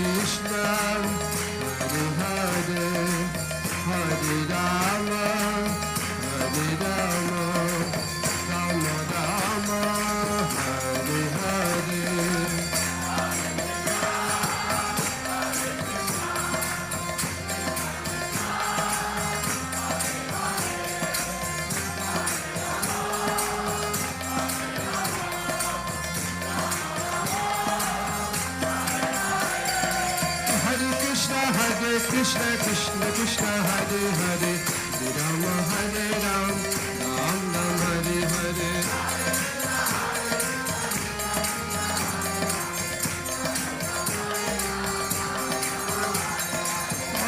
Krishna, Hare Hare, Hare Rama, Hare Rama, Rama Rama, Hare Hare. Krishna Krishna Krishna Hare Hare, Hare Rama Hare Ram, Ram Ram Hare Hare.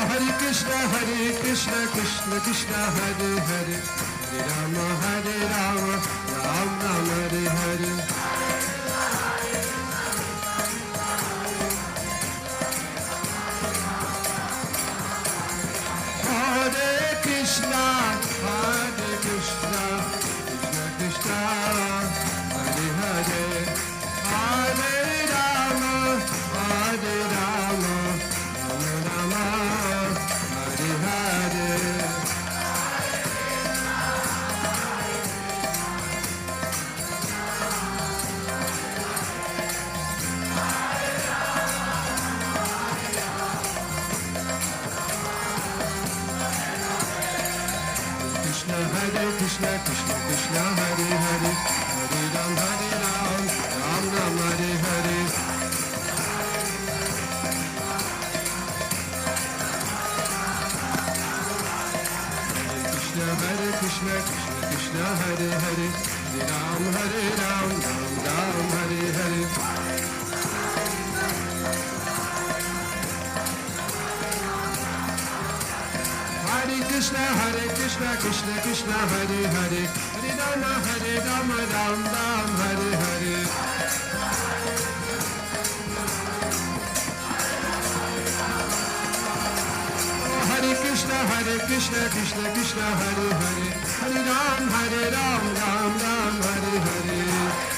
Hare Krishna Krishna Krishna Hare Hare, Hare Rama Hare Rama, Ram Ram Hare Hare. Krishna, Hare Krishna, Krishna Krishna, Hare Hare, Hare Rama, Hare Rama, Rama Rama, Hare Hare. Hare Krishna, Krishna Krishna, Hare Hare, Hare Ram, Ram Ram, Hare Hare. Hare Krishna, Krishna Krishna, Hare Hare, Hare Ram, Ram Ram, Hare Hare. Hare Krishna, Krishna Krishna, Hare Hare, Hare Rama, Ram Ram, Hare Hare. Hare Krishna, Krishna Krishna, Hare Hare, Hare Ram, Ram Ram, Hare Hare.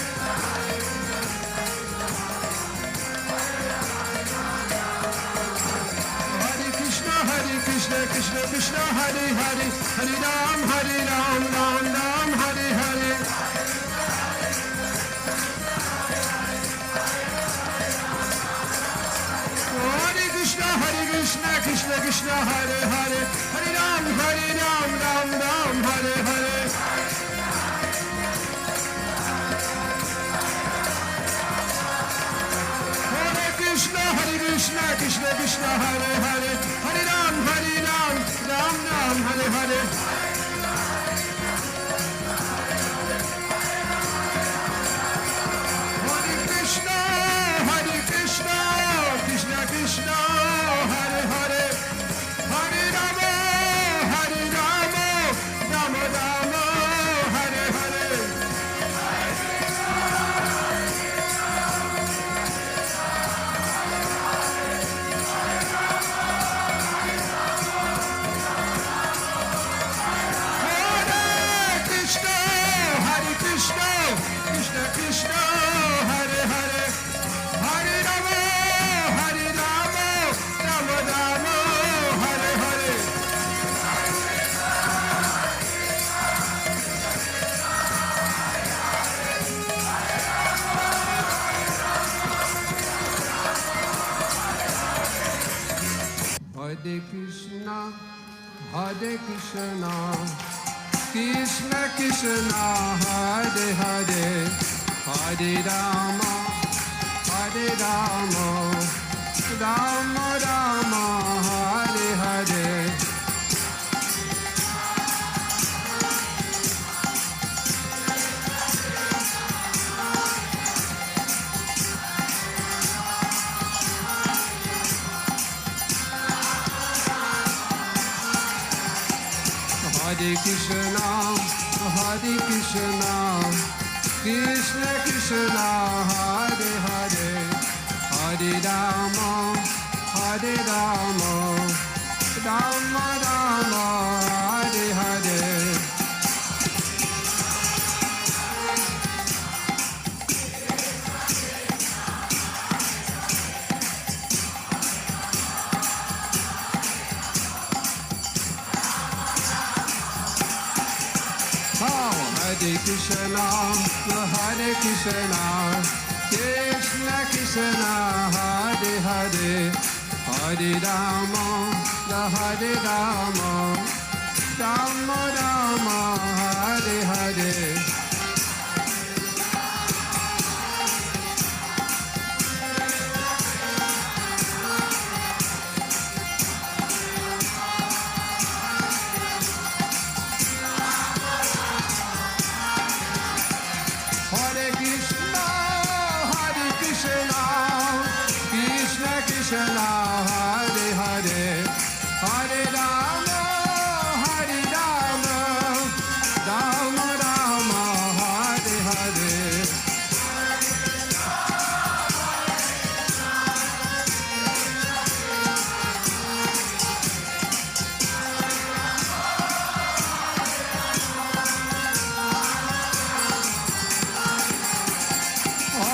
Krishna Krishna Hare Hare, Hare Ram, Ram Ram, Hare Hare. Hare Krishna Krishna Hare Hare, Hare Ram, Ram Ram, Hare Hare. Hare Krishna Krishna Hare Hare, Hare Ram, Ram Ram, Hare Hare. Hare Krishna Krishna Krishna, Hare Hare, Hare Rama, Rama Rama, Hare Hare. Krishna, Hare Hare, Hare Rama, Rama Rama, Hare Hare. Hare Krishna, Krishna Krishna, Hare Hare, Hare Rama, Rama Rama, Hare Hare. Hare Krishna, Krishna Krishna, Hare Hare, Hare Rama, Rama Rama, Hare Hare. Krishna, Hare Krishna, Krishna Krishna, Hare Hare, Hare Rama, Hare Rama, Rama Rama, Hare Hare. Hare Krishna, Krishna Krishna, Hare Hare, Hare Rama, Rama Rama, Hare Hare.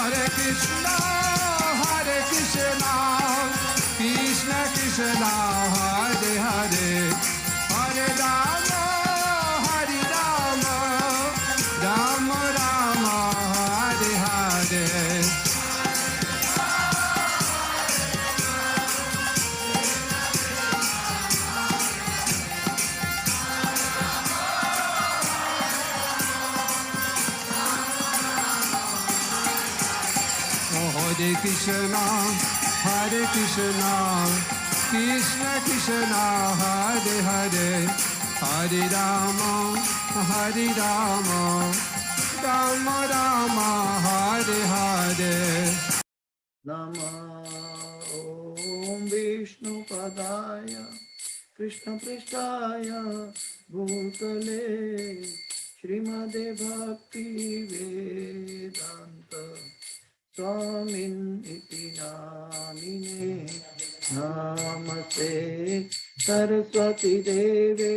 Hare Krishna, Krishna Krishna, Hare Hare, Hare Rama, Rama Rama, Hare Hare. Hare Krishna, Krishna Krishna, Hare Hare, Hare Rama, Rama Rama, Hare Hare. Namah Om Vishnu Padaya Krishna Prishtaya Bhutale Srimade Bhakti Vedanta Swamin iti namine Namaste Saraswati Deve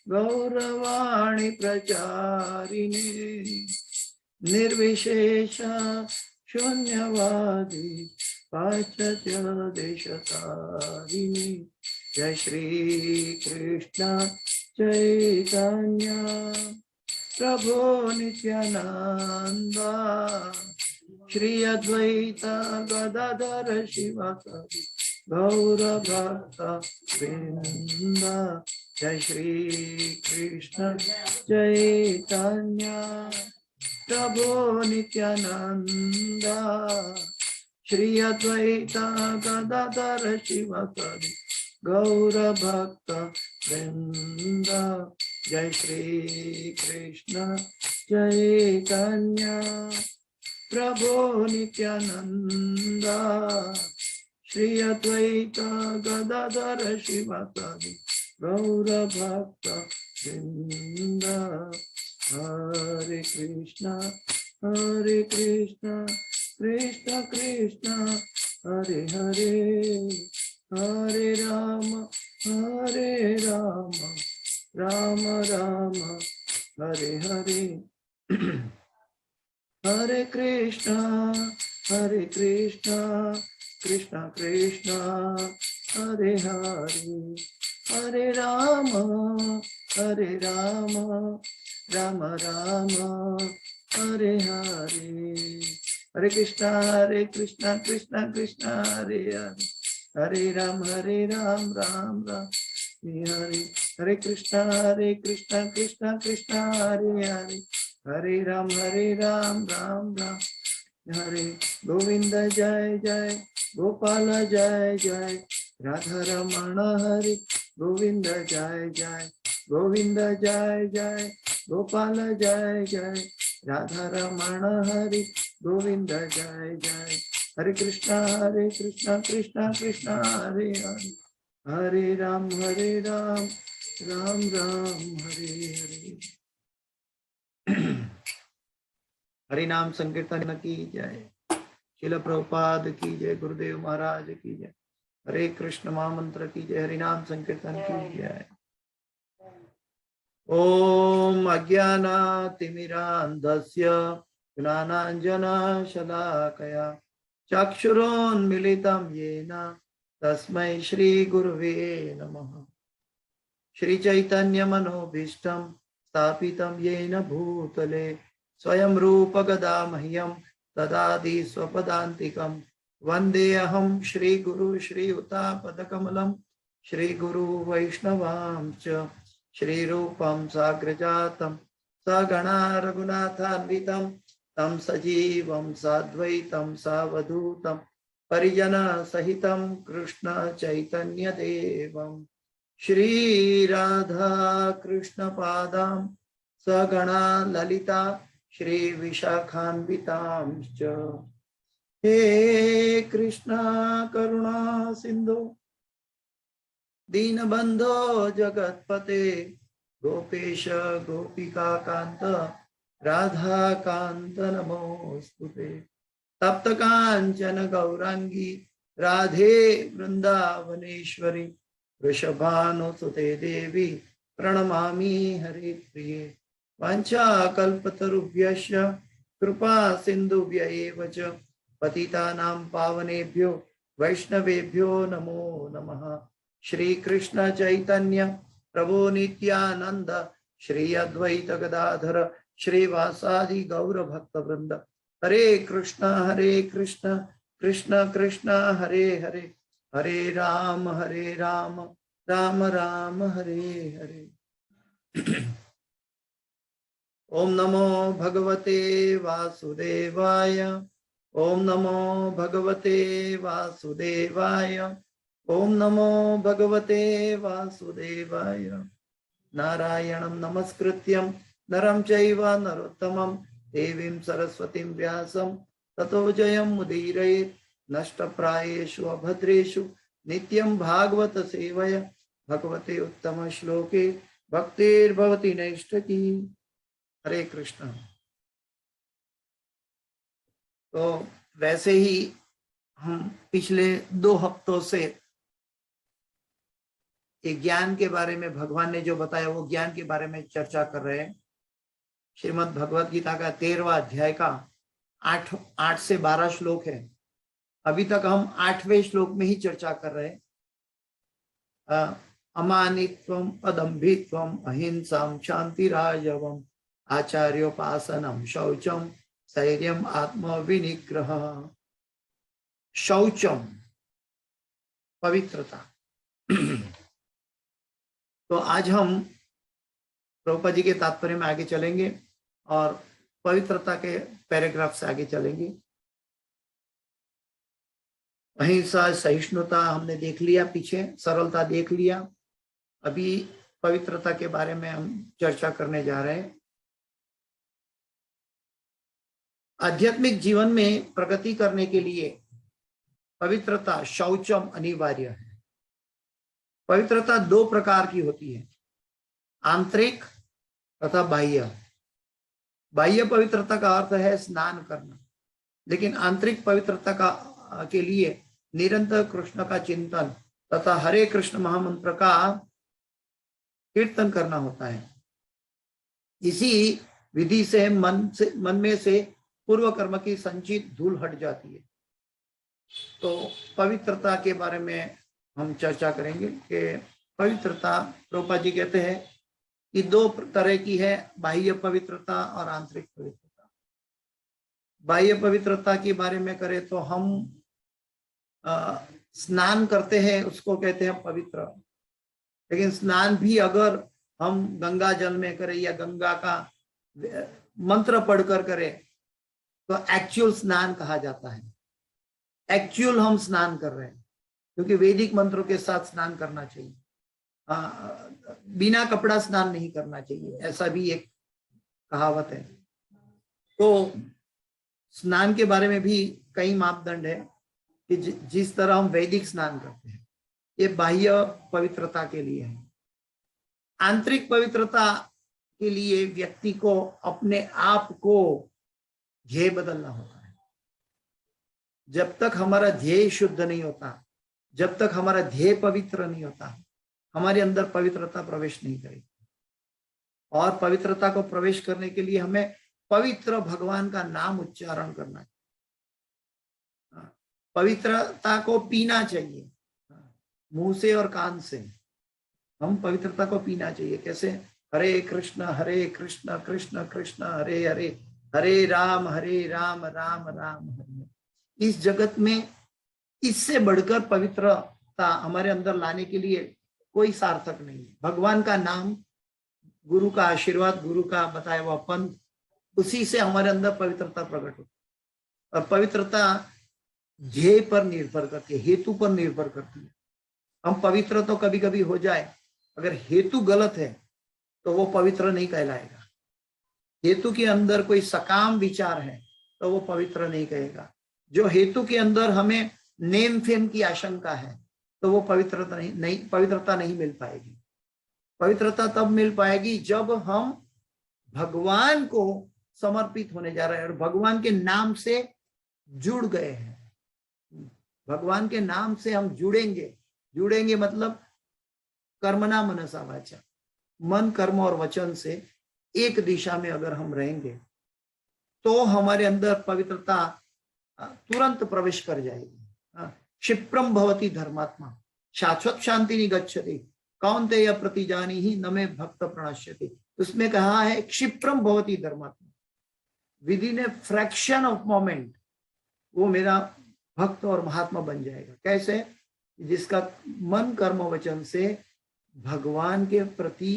Gauravani Pracharine Nirvishesha Shunyavadi Pachatya Deshatarini Jai Shri Krishna Chaitanya Prabhu Nityananda Shri Advaita Gadadhara Shivasari Gaura Bhakta Vrinda Jai Shri Krishna Chaitanya Prabhu Nityananda Shri Advaita Gadadhara Shivasari Gaura Bhakta Vrinda Jai Shri Krishna Chaitanya Prabhu Nityananda Shri Advaita Gadadhara Shivasari Gaura Bhakta Vrinda Hare Krishna, Krishna Krishna, Hare Hare, Hare Rama, Rama Rama, Hare Hare. Hare Krishna, Krishna Krishna, Hare Hare, Hare Rama, Rama Rama, Hare Hare. Hare Krishna, Krishna Krishna, Hare Hare, Hare Ram, Ram Ram, Hare Hare Krishna, Krishna Krishna, Hare Hare, Hare Ram, Ram Ram, Hare Govinda Jai Jai, Gopala Jai Jai, Radha Ramana Hare Govinda Jai Jai, Govinda Jai Jai, Gopala Jai Jai, Radha Ramana Hare Govinda Jai Jai. Hare Krishna, Krishna Krishna, Hare Hare, Hare Ram, Ram Ram, Hare Hare. Hari नाम संकीर्तन की जय, श्रील प्रभुपाद की जय, गुरुदेव महाराज की जय, हरे कृष्ण महामंत्र की जय, हरि नाम संकीर्तन की जय। ओम अज्ञानातिमिरान्धस्य ज्ञानाञ्जनशलाकया चक्षुरोन्मिलितं येन तस्मै श्री गुरुवे नमः। श्री चैतन्य मनोभीष्टं स्थापितं येन भूतले स्वयं रूप गदा मह्यम तदादि स्वपदान्तिकं वन्देऽहं श्री गुरु श्रीयुतापदकमलं श्री गुरु वैष्णवां च श्री रूपं साग्रजातं सगणा रघुनाथान्वितं तं सजीवं साद्वैतं सावधूतं परिजन सहितं कृष्ण चैतन्य देवं श्री राधा कृष्ण पादां सगणा ललिता श्री विशाखान्वितांश्च हे कृष्ण करुणा सिंधु दीनबंधो जगत्पते गोपेश गोपिका कांत राधा कांत नमोस्तुते तप्त कांचन गौरांगी राधे वृंदावनेश्वरी वृषभानुसुते देवी प्रणमामि हरिप्रिये वाञ्छाकल्पतरुभ्यश्च कृपा सिन्धुभ्य एव च पतितानां पावनेभ्यो वैष्णवेभ्यो नमो नमः। श्री कृष्ण चैतन्य प्रभु नित्यानंद श्री अद्वैत गदाधर श्रीवासादि गौर भक्त वृंद हरे कृष्ण कृष्ण कृष्ण हरे हरे हरे राम राम राम हरे हरे। ओम नमो भगवते वासुदेवाय ओम नमो भगवते वासुदेवाय ओम नमो भगवते वासुदेवाय। नारायणं नमस्कृत्यं नरं चैव नरोत्तमं देवीं सरस्वतीं व्यासं ततो जयं मुदीरयेत् नष्टप्रायेषु अभद्रेषु नित्यं भागवत सेवया भगवते उत्तम श्लोके भक्तिर्भवति नैष्ठकी। हरे कृष्ण। तो वैसे ही हम पिछले 2 हफ्तों से एक ज्ञान के बारे में भगवान ने जो बताया वो ज्ञान के बारे में चर्चा कर रहे हैं। श्रीमद् भगवत गीता का 13वां अध्याय का 8 से 12 श्लोक है। अभी तक हम 8वें श्लोक में ही चर्चा कर रहे हैं। अमानित्वम अदम्भित्वम अहिंसाम शांतिराजवम आचार्योपासनम शौचम स्थैर्यम आत्मविनिग्रह। शौचम पवित्रता। तो आज हम प्रभुपाद जी के तात्पर्य में आगे चलेंगे और पवित्रता के पैराग्राफ से आगे चलेंगे। अहिंसा सहिष्णुता हमने देख लिया, पीछे सरलता देख लिया। अभी पवित्रता के बारे में हम चर्चा करने जा रहे हैं। आध्यात्मिक जीवन में प्रगति करने के लिए पवित्रता शौचम अनिवार्य है। पवित्रता 2 प्रकार की होती है, आंतरिक तथा बाह्य। बाह्य पवित्रता का अर्थ है स्नान करना, लेकिन आंतरिक पवित्रता का के लिए निरंतर कृष्ण का चिंतन तथा हरे कृष्ण महामंत्र का कीर्तन करना होता है। इसी विधि से मन में से पूर्व कर्म की संचित धूल हट जाती है। तो पवित्रता के बारे में हम चर्चा करेंगे कि पवित्रता, प्रभुपाद जी कहते हैं कि 2 तरह की है, बाह्य पवित्रता और आंतरिक पवित्रता। बाह्य पवित्रता के बारे में करें तो हम स्नान करते हैं, उसको कहते हैं पवित्र। लेकिन स्नान भी अगर हम गंगा जल में करें या गंगा का मंत्र पढ़कर करें तो एक्चुअल स्नान कहा जाता है। एक्चुअल हम स्नान कर रहे हैं, क्योंकि वैदिक मंत्रों के साथ स्नान करना चाहिए। बिना कपड़ा स्नान नहीं करना चाहिए, ऐसा भी एक कहावत है। तो स्नान के बारे में भी कई मापदंड है कि जिस तरह हम वैदिक स्नान करते हैं, ये बाह्य पवित्रता के लिए है। आंतरिक पवित्रता के लिए व्यक्ति को अपने आप को ध्येय बदलना होता है। जब तक हमारा ध्येय शुद्ध नहीं होता, जब तक हमारा ध्येय पवित्र नहीं होता, हमारे अंदर पवित्रता प्रवेश नहीं करेगी। और पवित्रता को प्रवेश करने के लिए हमें पवित्र भगवान का नाम उच्चारण करना चाहिए। पवित्रता को पीना चाहिए, मुंह से और कान से हम पवित्रता को पीना चाहिए। कैसे? हरे कृष्ण कृष्ण कृष्ण हरे हरे, हरे राम राम राम हरे। इस जगत में इससे बढ़कर पवित्रता हमारे अंदर लाने के लिए कोई सार्थक नहीं है। भगवान का नाम, गुरु का आशीर्वाद, गुरु का बताया हुआ पंथ, उसी से हमारे अंदर पवित्रता प्रकट होती है। और पवित्रता ध्येय पर निर्भर करती है, हेतु पर निर्भर करती है। हम पवित्र तो कभी कभी हो जाए, अगर हेतु गलत है तो वो पवित्र नहीं कहलाएगा। हेतु के अंदर कोई सकाम विचार है तो वो पवित्र नहीं कहेगा। जो हेतु के अंदर हमें नेम फेम की आशंका है तो वो पवित्रता नहीं मिल पाएगी। पवित्रता तब मिल पाएगी जब हम भगवान को समर्पित होने जा रहे हैं और भगवान के नाम से जुड़ गए हैं। भगवान के नाम से हम जुड़ेंगे मतलब कर्मणा मनसा वाचा, मन कर्म और वचन से एक दिशा में अगर हम रहेंगे तो हमारे अंदर पवित्रता तुरंत प्रवेश कर जाएगी। क्षिप्रम भवति धर्मात्मा शाश्वत शांति निगच्छति कौन्तेय प्रतिजानी ही न मे भक्त प्रणश्यति। उसमें कहा है क्षिप्रम भवति धर्मात्मा, with in a fraction of moment वो मेरा भक्त और महात्मा बन जाएगा। कैसे? जिसका मन कर्म वचन से भगवान के प्रति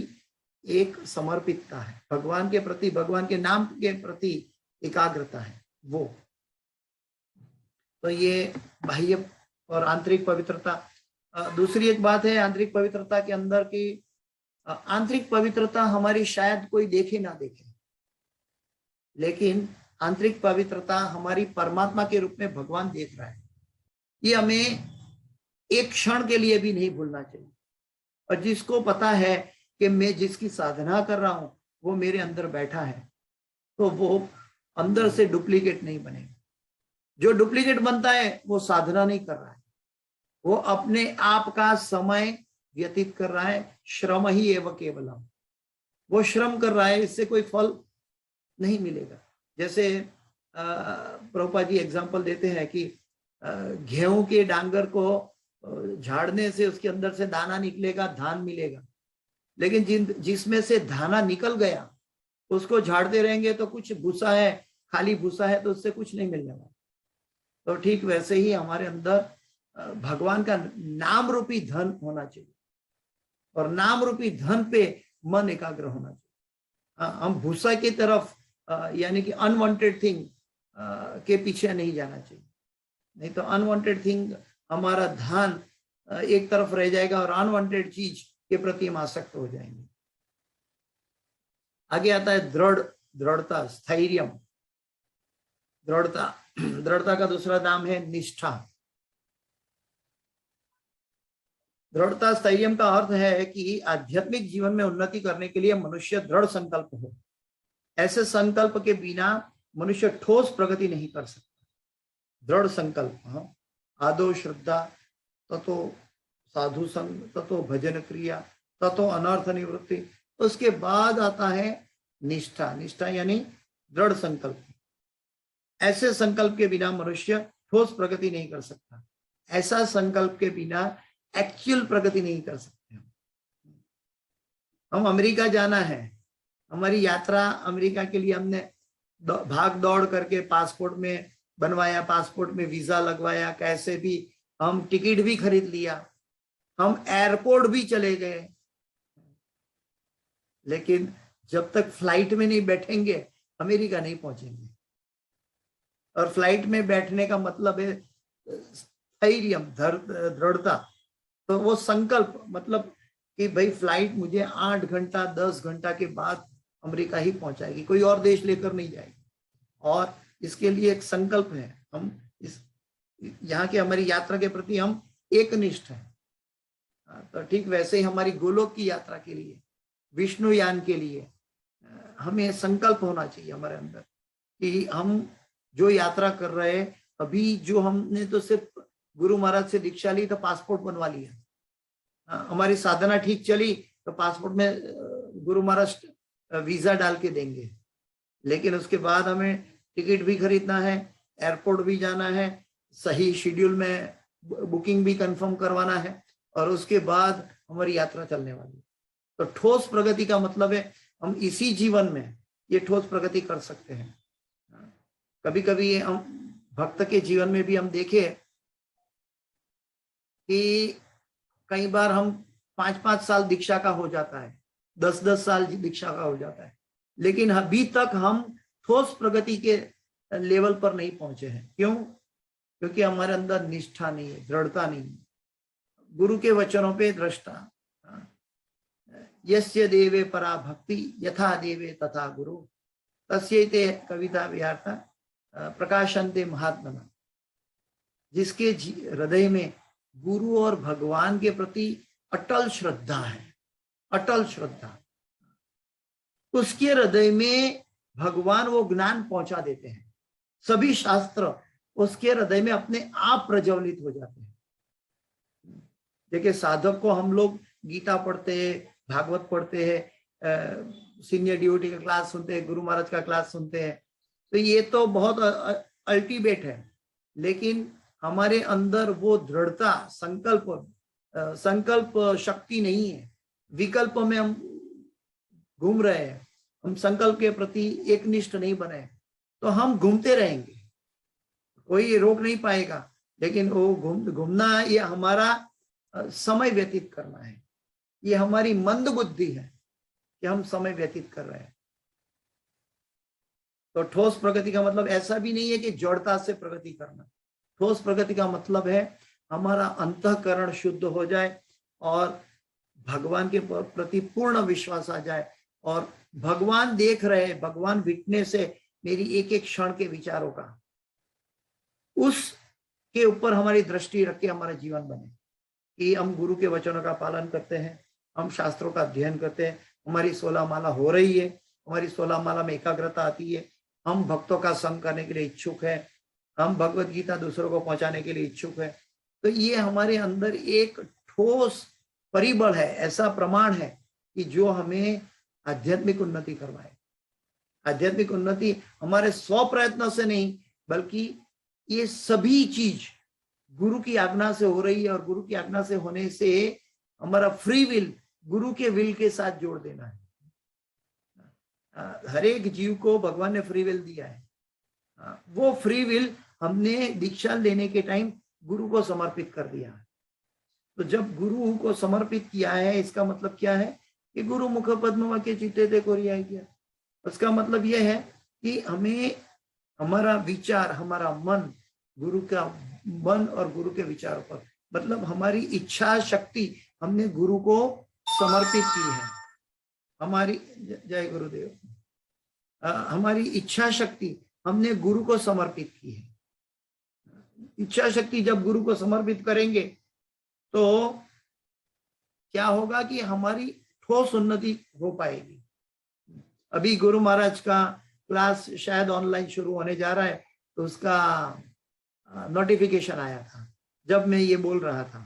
एक समर्पितता है, भगवान के प्रति, भगवान के नाम के प्रति एकाग्रता है वो। तो ये बाह्य और आंतरिक पवित्रता। दूसरी एक बात है आंतरिक पवित्रता के अंदर की, आंतरिक पवित्रता हमारी शायद कोई देखे ना देखे, लेकिन आंतरिक पवित्रता हमारी परमात्मा के रूप में भगवान देख रहा है। ये हमें एक क्षण के लिए भी नहीं भूलना चाहिए। और जिसको पता है कि मैं जिसकी साधना कर रहा हूं वो मेरे अंदर बैठा है, तो वो अंदर से डुप्लीकेट नहीं बनेगा। जो डुप्लीकेट बनता है वो साधना नहीं कर रहा है, वो अपने आप का समय व्यतीत कर रहा है। श्रम ही एवं केवलम, वो श्रम कर रहा है, इससे कोई फल नहीं मिलेगा। जैसे प्रभुपाद जी एग्जाम्पल देते हैं कि गेहूं के डांगर को झाड़ने से उसके अंदर से दाना निकलेगा, धान मिलेगा। लेकिन जिसमें से दाना निकल गया उसको झाड़ते रहेंगे तो कुछ भूसा है, खाली भूसा है, तो उससे कुछ नहीं मिलने वाला। तो ठीक वैसे ही हमारे अंदर भगवान का नाम रूपी धन होना चाहिए और नाम रूपी धन पे मन एकाग्र होना चाहिए। हम भूसा की तरफ यानी कि अनवांटेड थिंग के पीछे नहीं जाना चाहिए, नहीं तो अनवांटेड थिंग हमारा ध्यान एक तरफ रह जाएगा और अनवांटेड चीज के प्रति हम आसक्त हो जाएंगे। आगे आता है दृढ़ता, स्थैर्यम। दृढ़ता का दूसरा नाम है निष्ठा। दृढ़ता स्थैर्यम का अर्थ है कि आध्यात्मिक जीवन में उन्नति करने के लिए मनुष्य दृढ़ संकल्प हो। ऐसे संकल्प के बिना मनुष्य ठोस प्रगति नहीं कर सकता। दृढ़ संकल्प, आदो श्रद्धा, ततो साधु संग, ततो भजन क्रिया, ततो अनर्थ निवृत्ति। उसके बाद आता है निष्ठा। निष्ठा यानी दृढ़ संकल्प। ऐसे संकल्प के बिना मनुष्य ठोस प्रगति नहीं कर सकता। ऐसा संकल्प के बिना एक्चुअल प्रगति नहीं कर सकते। हम अमेरिका जाना है, हमारी यात्रा अमेरिका के लिए हमने भाग दौड़ करके पासपोर्ट में बनवाया, पासपोर्ट में वीजा लगवाया, कैसे भी हम टिकट भी खरीद लिया, हम एयरपोर्ट भी चले गए, लेकिन जब तक फ्लाइट में नहीं बैठेंगे अमेरिका नहीं पहुंचेंगे। और फ्लाइट में बैठने का मतलब है स्थैर्यम, दृढ़ता। तो वो संकल्प मतलब कि भाई फ्लाइट मुझे 8 घंटा 10 घंटा के बाद अमेरिका ही पहुंचाएगी, कोई और देश लेकर नहीं जाएगी। और इसके लिए एक संकल्प है, हम इस यहाँ की हमारी यात्रा के प्रति हम एकनिष्ठ हैं। तो ठीक वैसे ही हमारी गोलोक की यात्रा के लिए, विष्णु यान के लिए हमें संकल्प होना चाहिए हमारे अंदर कि हम जो यात्रा कर रहे हैं, अभी जो हमने तो सिर्फ गुरु महाराज से दीक्षा ली तो पासपोर्ट बनवा लिया, हमारी साधना ठीक चली तो पासपोर्ट में गुरु महाराज वीजा डाल के देंगे, लेकिन उसके बाद हमें टिकट भी खरीदना है, एयरपोर्ट भी जाना है, सही शेड्यूल में बुकिंग भी कंफर्म करवाना है, और उसके बाद हमारी यात्रा चलने वाली है। तो ठोस प्रगति का मतलब है हम इसी जीवन में ये ठोस प्रगति कर सकते हैं। कभी कभी हम भक्त के जीवन में भी हम देखे कि कई बार हम 5-5 साल दीक्षा का हो जाता है, 10-10 साल दीक्षा का हो जाता है, लेकिन अभी तक हम ठोस प्रगति के लेवल पर नहीं पहुंचे हैं। क्यों? क्योंकि हमारे अंदर निष्ठा नहीं है, दृढ़ता नहीं है, गुरु के वचनों पे दृष्टा। यस्य देवे परा भक्ति यथा देवे तथा गुरु तस्यैते कविता व्यार्थ प्रकाशन्ते महात्मना। जिसके हृदय में गुरु और भगवान के प्रति अटल श्रद्धा है, अटल श्रद्धा, उसके हृदय में भगवान वो ज्ञान पहुंचा देते हैं। सभी शास्त्र उसके हृदय में अपने आप प्रज्वलित हो जाते हैं। देखिए, साधक को हम लोग गीता पढ़ते हैं, भागवत पढ़ते हैं, सीनियर ड्यूटी का क्लास सुनते हैं, गुरु महाराज का क्लास सुनते हैं, तो ये तो बहुत अल्टीमेट है, लेकिन हमारे अंदर वो दृढ़ता, संकल्प शक्ति नहीं है। विकल्प में हम घूम रहे हैं, हम संकल्प के प्रति एकनिष्ठ नहीं बने, तो हम घूमते रहेंगे, कोई रोक नहीं पाएगा। लेकिन वो घूमना ये हमारा समय व्यतीत करना है, ये हमारी मंद बुद्धि है कि हम समय व्यतीत कर रहे हैं। तो ठोस प्रगति का मतलब ऐसा भी नहीं है कि जड़ता से प्रगति करना। ठोस प्रगति का मतलब है हमारा अंतःकरण शुद्ध हो जाए और भगवान के प्रति पूर्ण विश्वास आ जाए, और भगवान देख रहे, भगवान विटनेस है मेरी एक एक क्षण के विचारों का, उसके ऊपर हमारी दृष्टि रख के हमारा जीवन बने कि हम गुरु के वचनों का पालन करते हैं, हम शास्त्रों का अध्ययन करते हैं, हमारी 16 माला हो रही है, हमारी 16 माला में एकाग्रता आती है, हम भक्तों का संग करने के लिए इच्छुक है, हम भगवत गीता दूसरों को पहुंचाने के लिए इच्छुक है। तो ये हमारे अंदर एक ठोस परिबल है, ऐसा प्रमाण है कि जो हमें आध्यात्मिक उन्नति करवाए। आध्यात्मिक उन्नति हमारे स्व प्रयत्न से नहीं, बल्कि ये सभी चीज गुरु की आज्ञा से हो रही है, और गुरु की आज्ञा से होने से हमारा फ्री विल गुरु के विल के साथ जोड़ देना है। हर एक जीव को भगवान ने फ्री विल दिया है, वो फ्री विल हमने दीक्षा लेने के टाइम गुरु को समर्पित कर दिया है। तो जब गुरु को समर्पित किया है, इसका मतलब क्या है कि गुरु मुख पद्म वाक्य चित्ते ते को रियाई किया। उसका मतलब यह है कि हमें हमारा विचार, हमारा मन गुरु का मन और गुरु के विचारों पर, मतलब हमारी इच्छा शक्ति हमने गुरु को समर्पित की है। हमारी जय गुरुदेव, हमारी इच्छा शक्ति हमने गुरु को समर्पित की है। इच्छा शक्ति जब गुरु को समर्पित करेंगे तो क्या होगा कि हमारी ठोस उन्नति हो पाएगी। अभी गुरु महाराज का क्लास शायद ऑनलाइन शुरू होने जा रहा है, तो उसका नोटिफिकेशन आया था जब मैं ये बोल रहा था।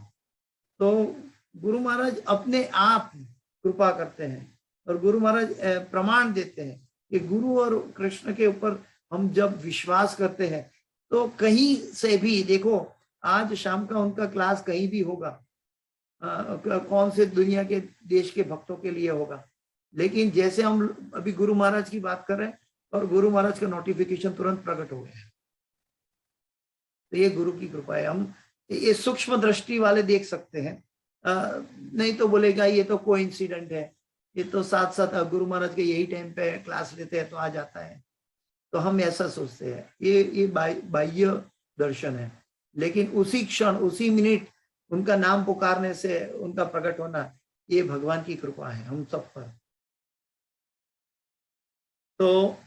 तो गुरु महाराज अपने आप कृपा करते हैं, और गुरु महाराज प्रमाण देते हैं कि गुरु और कृष्ण के ऊपर हम जब विश्वास करते हैं तो कहीं से भी, देखो आज शाम का उनका क्लास कहीं भी होगा, कौन से दुनिया के देश के भक्तों के लिए होगा, लेकिन जैसे हम अभी गुरु महाराज की बात कर रहे हैं और गुरु महाराज का नोटिफिकेशन तुरंत प्रकट हो गया। तो ये गुरु की कृपा है। हम ये सूक्ष्म दृष्टि वाले देख सकते हैं, नहीं तो बोलेगा ये तो कोइंसिडेंट है, ये तो साथ साथ गुरु महाराज के यही टाइम पे क्लास लेते हैं तो आ जाता है, तो हम ऐसा सोचते हैं। ये बाह्य दर्शन है, लेकिन उसी क्षण, उसी मिनट उनका नाम पुकारने से उनका प्रकट होना, ये भगवान की कृपा है हम सब पर। तो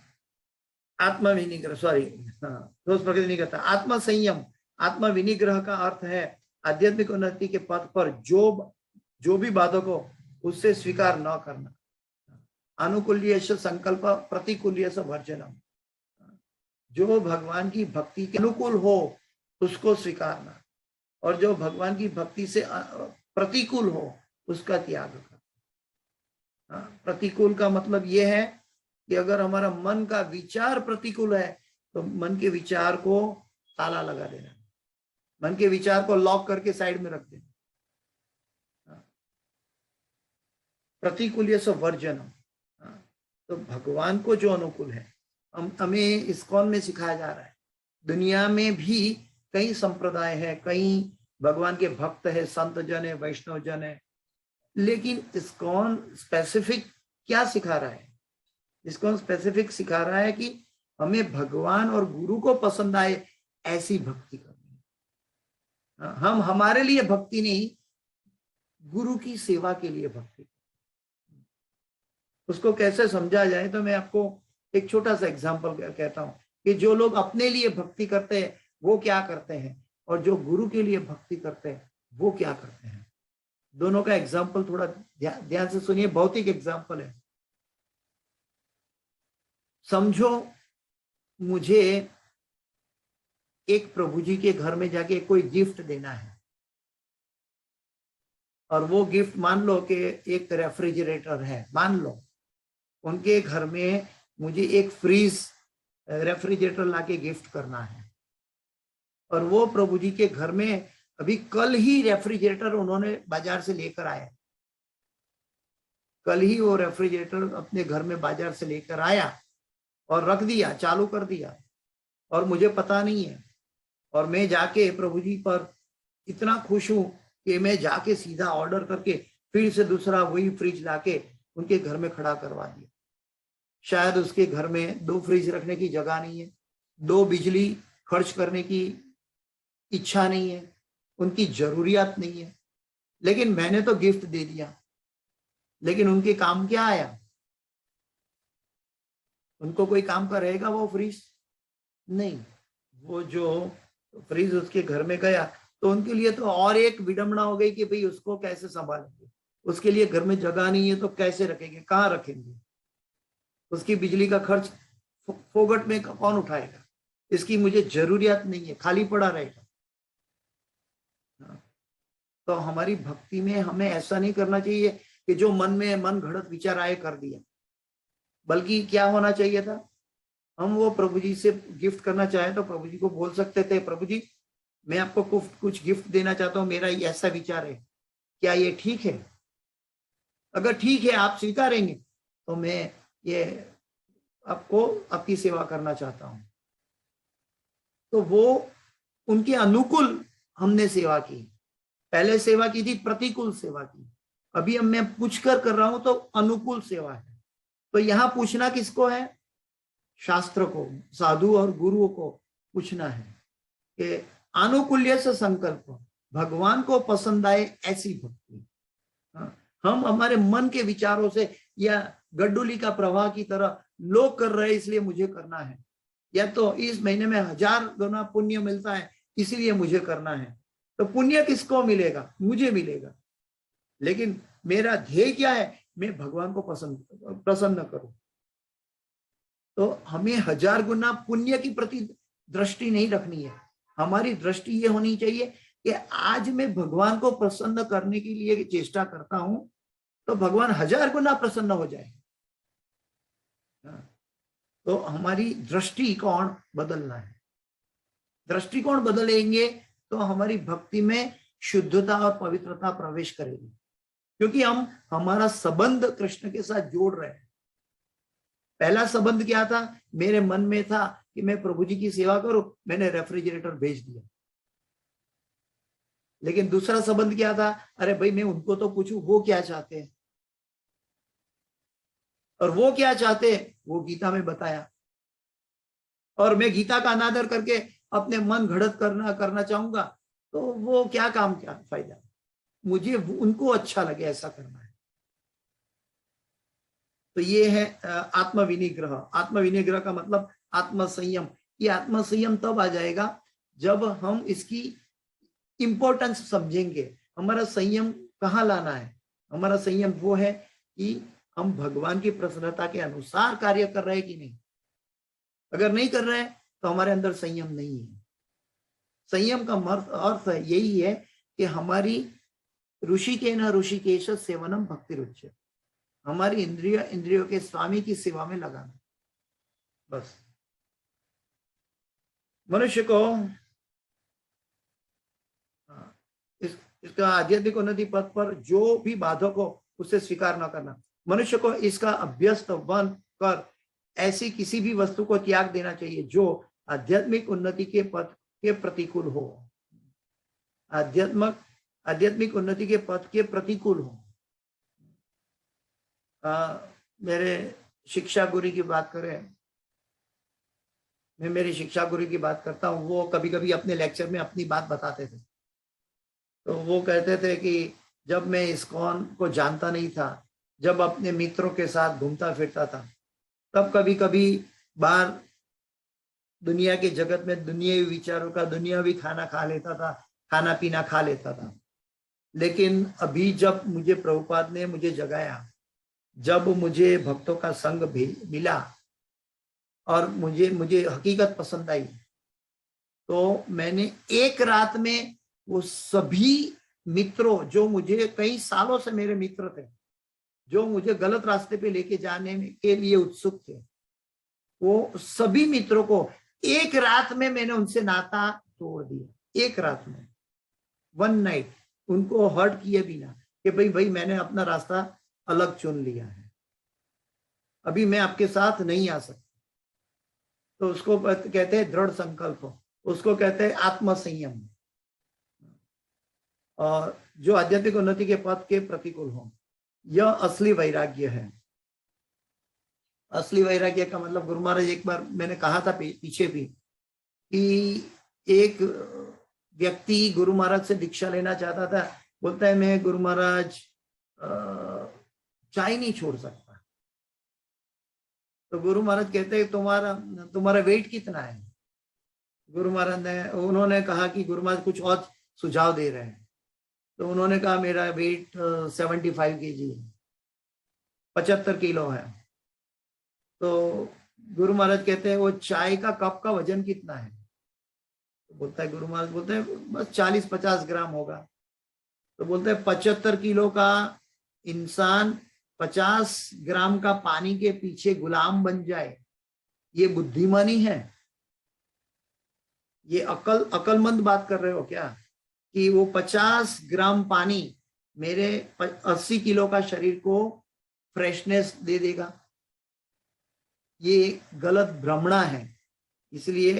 आत्मा विनिग्रह, सॉरी, ठोस प्रगति नहीं करता। आत्मा संयम, आत्मा विनिग्रह का अर्थ है आध्यात्मिक उन्नति के पथ पर जो भी बाधक हो उससे स्वीकार न करना। अनुकूल्येश संकल्प प्रतिकूल्येश वर्जनम, जो भगवान की भक्ति के अनुकूल हो उसको स्वीकारना, और जो भगवान की भक्ति से प्रतिकूल हो उसका त्याग करना। प्रतिकूल का मतलब यह है कि अगर हमारा मन का विचार प्रतिकूल है तो मन के विचार को ताला लगा देना, मन के विचार को लॉक करके साइड में रख देना। प्रतिकूल से वर्जन, तो भगवान को जो अनुकूल है हमें इस्कॉन में सिखाया जा रहा है। दुनिया में भी कई संप्रदाय है, कई भगवान के भक्त है, संत जन है, वैष्णव जन है, लेकिन इस्कॉन स्पेसिफिक क्या सिखा रहा है? इस्कॉन स्पेसिफिक सिखा रहा है कि हमें भगवान और गुरु को पसंद आए ऐसी भक्ति करनी है। हम हमारे लिए भक्ति नहीं, गुरु की सेवा के लिए भक्ति। उसको कैसे समझा जाए तो मैं आपको एक छोटा सा एग्जांपल कहता हूं कि जो लोग अपने लिए भक्ति करते हैं वो क्या करते हैं, और जो गुरु के लिए भक्ति करते हैं वो क्या करते हैं। दोनों का एग्जांपल थोड़ा ध्यान से सुनिए, भौतिक एग्जांपल है। समझो मुझे एक प्रभु जी के घर में जाके कोई गिफ्ट देना है, और वो गिफ्ट मान लो कि एक रेफ्रिजरेटर है, मान लो उनके घर में मुझे एक फ्रीज रेफ्रिजरेटर लाके गिफ्ट करना है, और वो प्रभु जी के घर में अभी कल ही रेफ्रिजरेटर उन्होंने बाजार से लेकर आया, कल ही वो रेफ्रिजरेटर अपने घर में बाजार से लेकर आया और रख दिया, चालू कर दिया, और मुझे पता नहीं है। और मैं जाके प्रभु जी पर इतना खुश हूं कि मैं जाके सीधा ऑर्डर करके फिर से दूसरा वही फ्रिज लाके उनके घर में खड़ा करवा दिया। शायद उसके घर में 2 फ्रिज रखने की जगह नहीं है, 2 बिजली खर्च करने की इच्छा नहीं है, उनकी जरूरियात नहीं है, लेकिन मैंने तो गिफ्ट दे दिया। लेकिन उनके काम क्या आया? उनको कोई काम का रहेगा वो फ्रिज? नहीं। वो जो फ्रिज उसके घर में गया तो उनके लिए तो और एक विडंबना हो गई कि भाई उसको कैसे संभालेंगे, उसके लिए घर में जगह नहीं है तो कैसे रखेंगे, कहाँ रखेंगे, उसकी बिजली का खर्च फोगट में कौन उठाएगा, इसकी मुझे जरूरियत नहीं है, खाली पड़ा रहेगा। तो हमारी भक्ति में हमें ऐसा नहीं करना चाहिए कि जो मन में मन घड़त विचार आए कर दिया, बल्कि क्या होना चाहिए था, हम वो प्रभु जी से गिफ्ट करना चाहे तो प्रभु जी को बोल सकते थे, प्रभु जी मैं आपको कुछ गिफ्ट देना चाहता हूं, मेरा ऐसा विचार है, क्या ये ठीक है? अगर ठीक है, आप स्वीकारेंगे तो मैं ये आपको आपकी सेवा करना चाहता हूं। तो वो उनके अनुकूल हमने सेवा की। पहले सेवा की थी प्रतिकूल सेवा की, अभी अब मैं पूछकर कर रहा हूं तो अनुकूल सेवा है। तो यहां पूछना किसको है? शास्त्र को, साधु और गुरुओं को पूछना है कि अनुकूल्य से संकल्प, भगवान को पसंद आए ऐसी भक्ति। हम हमारे मन के विचारों से या गड्डुली का प्रवाह की तरह लोग कर रहे इसलिए मुझे करना है, या तो इस महीने में 1000 गुना पुण्य मिलता है इसलिए मुझे करना है। तो पुण्य किसको मिलेगा? मुझे मिलेगा। लेकिन मेरा ध्येय क्या है? मैं भगवान को प्रसन्न करूं। तो हमें 1000 गुना पुण्य की प्रति दृष्टि नहीं रखनी है। हमारी दृष्टि ये होनी चाहिए कि आज मैं भगवान को प्रसन्न करने के लिए चेष्टा करता हूं तो भगवान 1000 गुना प्रसन्न हो जाए। तो हमारी दृष्टिकोण बदलना है। दृष्टिकोण बदलेंगे तो हमारी भक्ति में शुद्धता और पवित्रता प्रवेश करेगी, क्योंकि हम हमारा संबंध कृष्ण के साथ जोड़ रहे हैं। पहला संबंध क्या था? मेरे मन में था कि मैं प्रभु जी की सेवा करूं, मैंने रेफ्रिजरेटर भेज दिया। लेकिन दूसरा संबंध क्या था? अरे भाई मैं उनको तो पूछूं वो क्या चाहते हैं, और वो क्या चाहते हैं वो गीता में बताया, और मैं गीता का अनादर करके अपने मन घड़त करना चाहूंगा तो वो क्या काम, क्या फायदा? मुझे उनको अच्छा लगे ऐसा करना है। तो ये है आत्मविनिग्रह। आत्मविनिग्रह का मतलब आत्मसंयम। ये आत्मसंयम तब आ जाएगा जब हम इसकी इंपॉर्टेंस समझेंगे। हमारा संयम कहाँ लाना है? हमारा संयम वो है कि हम भगवान की प्रसन्नता के अनुसार कार्य कर रहे हैं कि नहीं। अगर नहीं कर रहे हैं तो हमारे अंदर संयम नहीं है। संयम का अर्थ यही है कि हमारी ऋषिकेन ऋषिकेश सेवनम भक्ति रुच्य, हमारी इंद्रियों के स्वामी की सेवा में लगाना। बस मनुष्य को इसका आध्यात्मिक उन्नति पथ पर जो भी बाधक हो उसे स्वीकार न करना। मनुष्य को इसका अभ्यस्त बन कर ऐसी किसी भी वस्तु को त्याग देना चाहिए जो आध्यात्मिक उन्नति के पथ के प्रतिकूल हो, आध्यात्मिक उन्नति के पथ के प्रतिकूल हो। मेरे शिक्षा गुरु की बात करें, मैं मेरी शिक्षा गुरु की बात करता हूँ, वो कभी कभी अपने लेक्चर में अपनी बात बताते थे। तो वो कहते थे कि जब मैं इस्कॉन को जानता नहीं था, जब अपने मित्रों के साथ घूमता फिरता था, तब कभी कभी बाहर दुनिया के जगत में दुनियावी विचारों का दुनियावी खाना खा लेता था, खाना पीना खा लेता था। लेकिन अभी जब मुझे प्रभुपाद ने मुझे जगाया, जब मुझे भक्तों का संग भी मिला और मुझे हकीकत पसंद आई, तो मैंने एक रात में वो सभी मित्रों जो मुझे कई सालों से मेरे मित्र थे, जो मुझे गलत रास्ते पे लेके जाने के लिए उत्सुक थे, वो सभी मित्रों को एक रात में मैंने उनसे नाता तोड़ दिया। एक रात में, वन नाइट, उनको हर्ट किए बिना कि भाई मैंने अपना रास्ता अलग चुन लिया है, अभी मैं आपके साथ नहीं आ सकता। तो उसको कहते हैं दृढ़ संकल्प, उसको कहते हैं आत्मसंयम। और जो आध्यात्मिक उन्नति के पथ के प्रतिकूल हो, यह असली वैराग्य है। असली वैराग्य का मतलब, गुरु महाराज एक बार मैंने कहा था पीछे भी कि एक व्यक्ति गुरु महाराज से दीक्षा लेना चाहता था, बोलता है मैं गुरु महाराज चाय नहीं छोड़ सकता। तो गुरु महाराज कहते हैं तुम्हारा वेट कितना है? गुरु महाराज ने उन्होंने कहा कि गुरु महाराज कुछ और सुझाव दे रहे हैं। तो उन्होंने कहा मेरा वेट 75 kg है, 75 किलो है। तो गुरु महाराज कहते हैं वो चाय का कप का वजन कितना है? तो बोलता है, गुरु महाराज बोलते हैं बस 40-50 ग्राम होगा। तो बोलते हैं 75 किलो का इंसान 50 ग्राम का पानी के पीछे गुलाम बन जाए, ये बुद्धिमानी है? ये अकलमंद बात कर रहे हो क्या कि वो 50 ग्राम पानी मेरे 80 किलो का शरीर को फ्रेशनेस दे देगा? ये गलत भ्रमणा है, इसलिए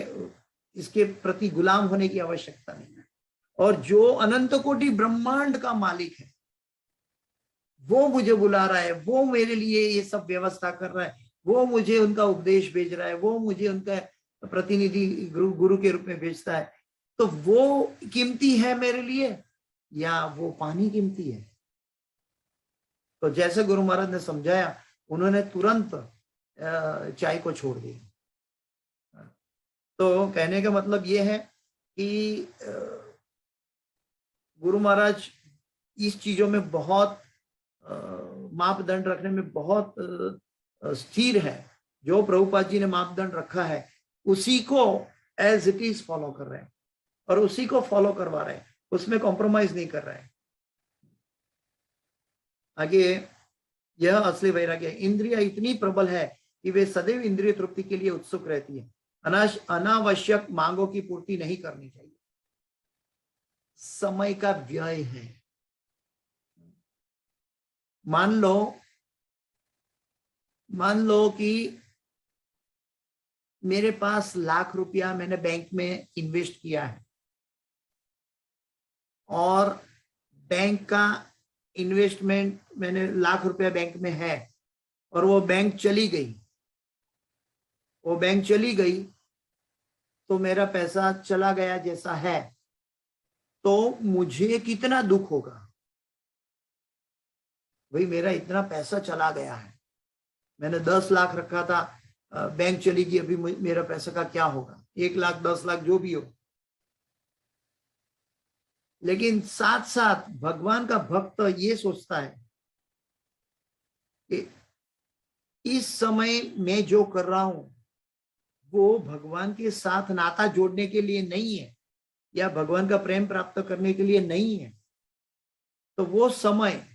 इसके प्रति गुलाम होने की आवश्यकता नहीं है। और जो अनंत कोटि ब्रह्मांड का मालिक है, वो मुझे बुला रहा है, वो मेरे लिए ये सब व्यवस्था कर रहा है, वो मुझे उनका उपदेश भेज रहा है, वो मुझे उनका प्रतिनिधि गुरु के रूप में भेजता है, तो वो कीमती है मेरे लिए या वो पानी कीमती है? तो जैसे गुरु महाराज ने समझाया, उन्होंने तुरंत चाय को छोड़ दिया। तो कहने का मतलब ये है कि गुरु महाराज इस चीजों में बहुत मापदंड रखने में बहुत स्थिर है। जो प्रभुपाद जी ने मापदंड रखा है उसी को एज इट इज फॉलो कर रहे हैं और उसी को फॉलो करवा रहे हैं, उसमें कॉम्प्रोमाइज नहीं कर रहे हैं। आगे, यह असली वैराग्य है। इंद्रिया इतनी प्रबल है कि वे सदैव इंद्रिय तृप्ति के लिए उत्सुक रहती है। अनावश्यक मांगों की पूर्ति नहीं करनी चाहिए। समय का व्यय है। मान लो कि मेरे पास लाख रुपया मैंने बैंक में इन्वेस्ट किया है और बैंक का इन्वेस्टमेंट मैंने लाख रुपया बैंक में है और वो बैंक चली गई, तो मेरा पैसा चला गया जैसा है, तो मुझे कितना दुख होगा? भाई मेरा इतना पैसा चला गया है, मैंने 10 लाख रखा था, बैंक चली गई, अभी मेरा पैसा का क्या होगा? 1 लाख 10 लाख जो भी हो। लेकिन साथ साथ भगवान का भक्त ये सोचता है कि इस समय मैं जो कर रहा हूं वो भगवान के साथ नाता जोड़ने के लिए नहीं है या भगवान का प्रेम प्राप्त करने के लिए नहीं है। तो वो समय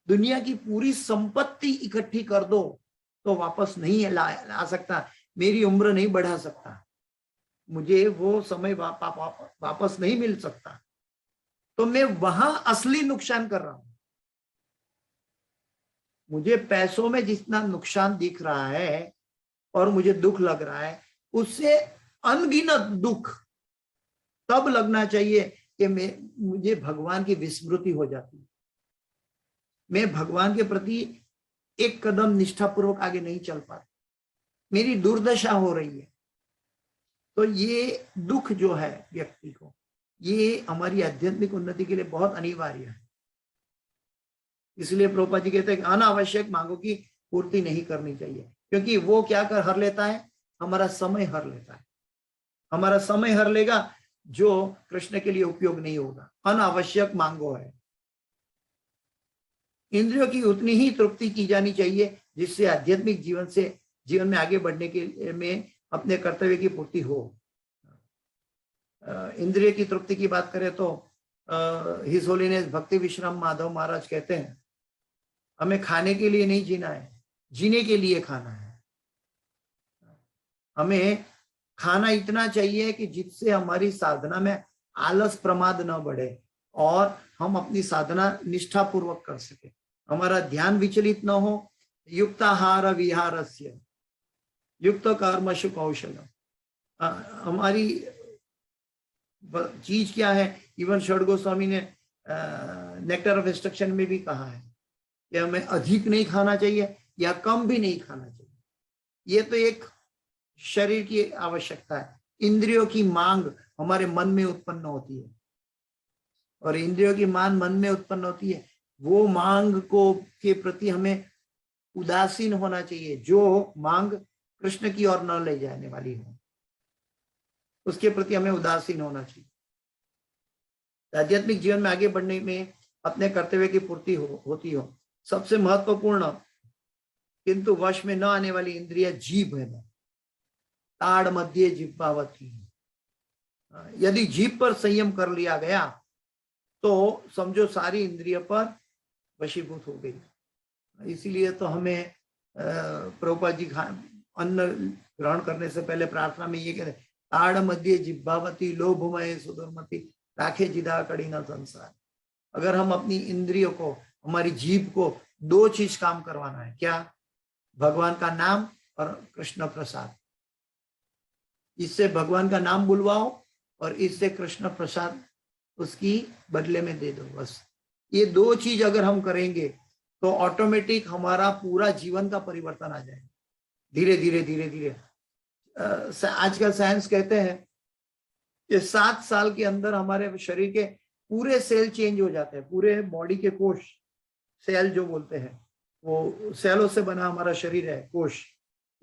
दुनिया की पूरी संपत्ति इकट्ठी कर दो तो वापस नहीं ला सकता, मेरी उम्र नहीं बढ़ा सकता, मुझे वो समय वापस नहीं मिल सकता। तो मैं वहां असली नुकसान कर रहा हूं। मुझे पैसों में जितना नुकसान दिख रहा है और मुझे दुख लग रहा है, उससे अनगिनत दुख तब लगना चाहिए कि मुझे भगवान की विस्मृति हो जाती है, मैं भगवान के प्रति एक कदम निष्ठापूर्वक आगे नहीं चल पाता, मेरी दुर्दशा हो रही है। तो ये दुख जो है व्यक्ति को, ये हमारी आध्यात्मिक उन्नति के लिए बहुत अनिवार्य है। इसलिए प्रभुपाद जी कहते हैं कि अनावश्यक मांगों की पूर्ति नहीं करनी चाहिए, क्योंकि वो क्या कर हर लेता है, हमारा समय हर लेता है, हमारा समय हर लेगा जो कृष्ण के लिए उपयोग नहीं होगा। अनावश्यक मांगो है। इंद्रियों की उतनी ही तृप्ति की जानी चाहिए जिससे आध्यात्मिक जीवन में आगे बढ़ने के में अपने कर्तव्य की पूर्ति हो। इंद्रिय की तृप्ति की बात करें तो हिज होलीनेस भक्ति विश्राम माधव महाराज कहते हैं, हमें खाने के लिए नहीं जीना है, जीने के लिए खाना है। हमें खाना इतना चाहिए कि जिससे हमारी साधना में आलस प्रमाद न बढ़े और हम अपनी साधना निष्ठापूर्वक कर सके, हमारा ध्यान विचलित न हो। युक्ताहार विहारस्य युक्त कर्मशु कौशलम, हमारी चीज क्या है। इवन षड गोस्वामी ने नेक्टर ऑफ इंस्ट्रक्शन में भी कहा है कि हमें अधिक नहीं खाना चाहिए या कम भी नहीं खाना चाहिए। ये तो एक शरीर की आवश्यकता है। इंद्रियों की मांग हमारे मन में उत्पन्न होती है और इंद्रियों की मांग मन में उत्पन्न होती है, वो मांग को के प्रति हमें उदासीन होना चाहिए। जो मांग कृष्ण की ओर न ले जाने वाली हो, उसके प्रति हमें उदासीन होना चाहिए। आध्यात्मिक जीवन में आगे बढ़ने में अपने कर्तव्य की पूर्ति होती हो। सबसे महत्वपूर्ण किंतु वश में न आने वाली इंद्रिय जीभ है। ताड़ मध्य जिह्वावती, यदि जीभ पर संयम कर लिया गया तो समझो सारी इंद्रिय पर वशीभूत हो गई। इसीलिए तो हमें प्रभुपाद जी अन्न ग्रहण करने से पहले प्रार्थना में ये कहते, ताड़ मध्य जिह्वावती लोभमय सुदुर्मति राखे जिदा कड़ी न संसार। अगर हम अपनी इंद्रियों को, हमारी जीभ को दो चीज काम करवाना है, क्या? भगवान का नाम और कृष्ण प्रसाद। इससे भगवान का नाम बुलवाओ और इससे कृष्ण प्रसाद उसकी बदले में दे दो। बस ये दो चीज अगर हम करेंगे तो ऑटोमेटिक हमारा पूरा जीवन का परिवर्तन आ जाएगा। धीरे धीरे धीरे धीरे आजकल साइंस कहते हैं कि 7 साल के अंदर हमारे शरीर के पूरे सेल चेंज हो जाते हैं। पूरे बॉडी के कोश, सेल जो बोलते हैं, वो सेलों से बना हमारा शरीर है, कोश।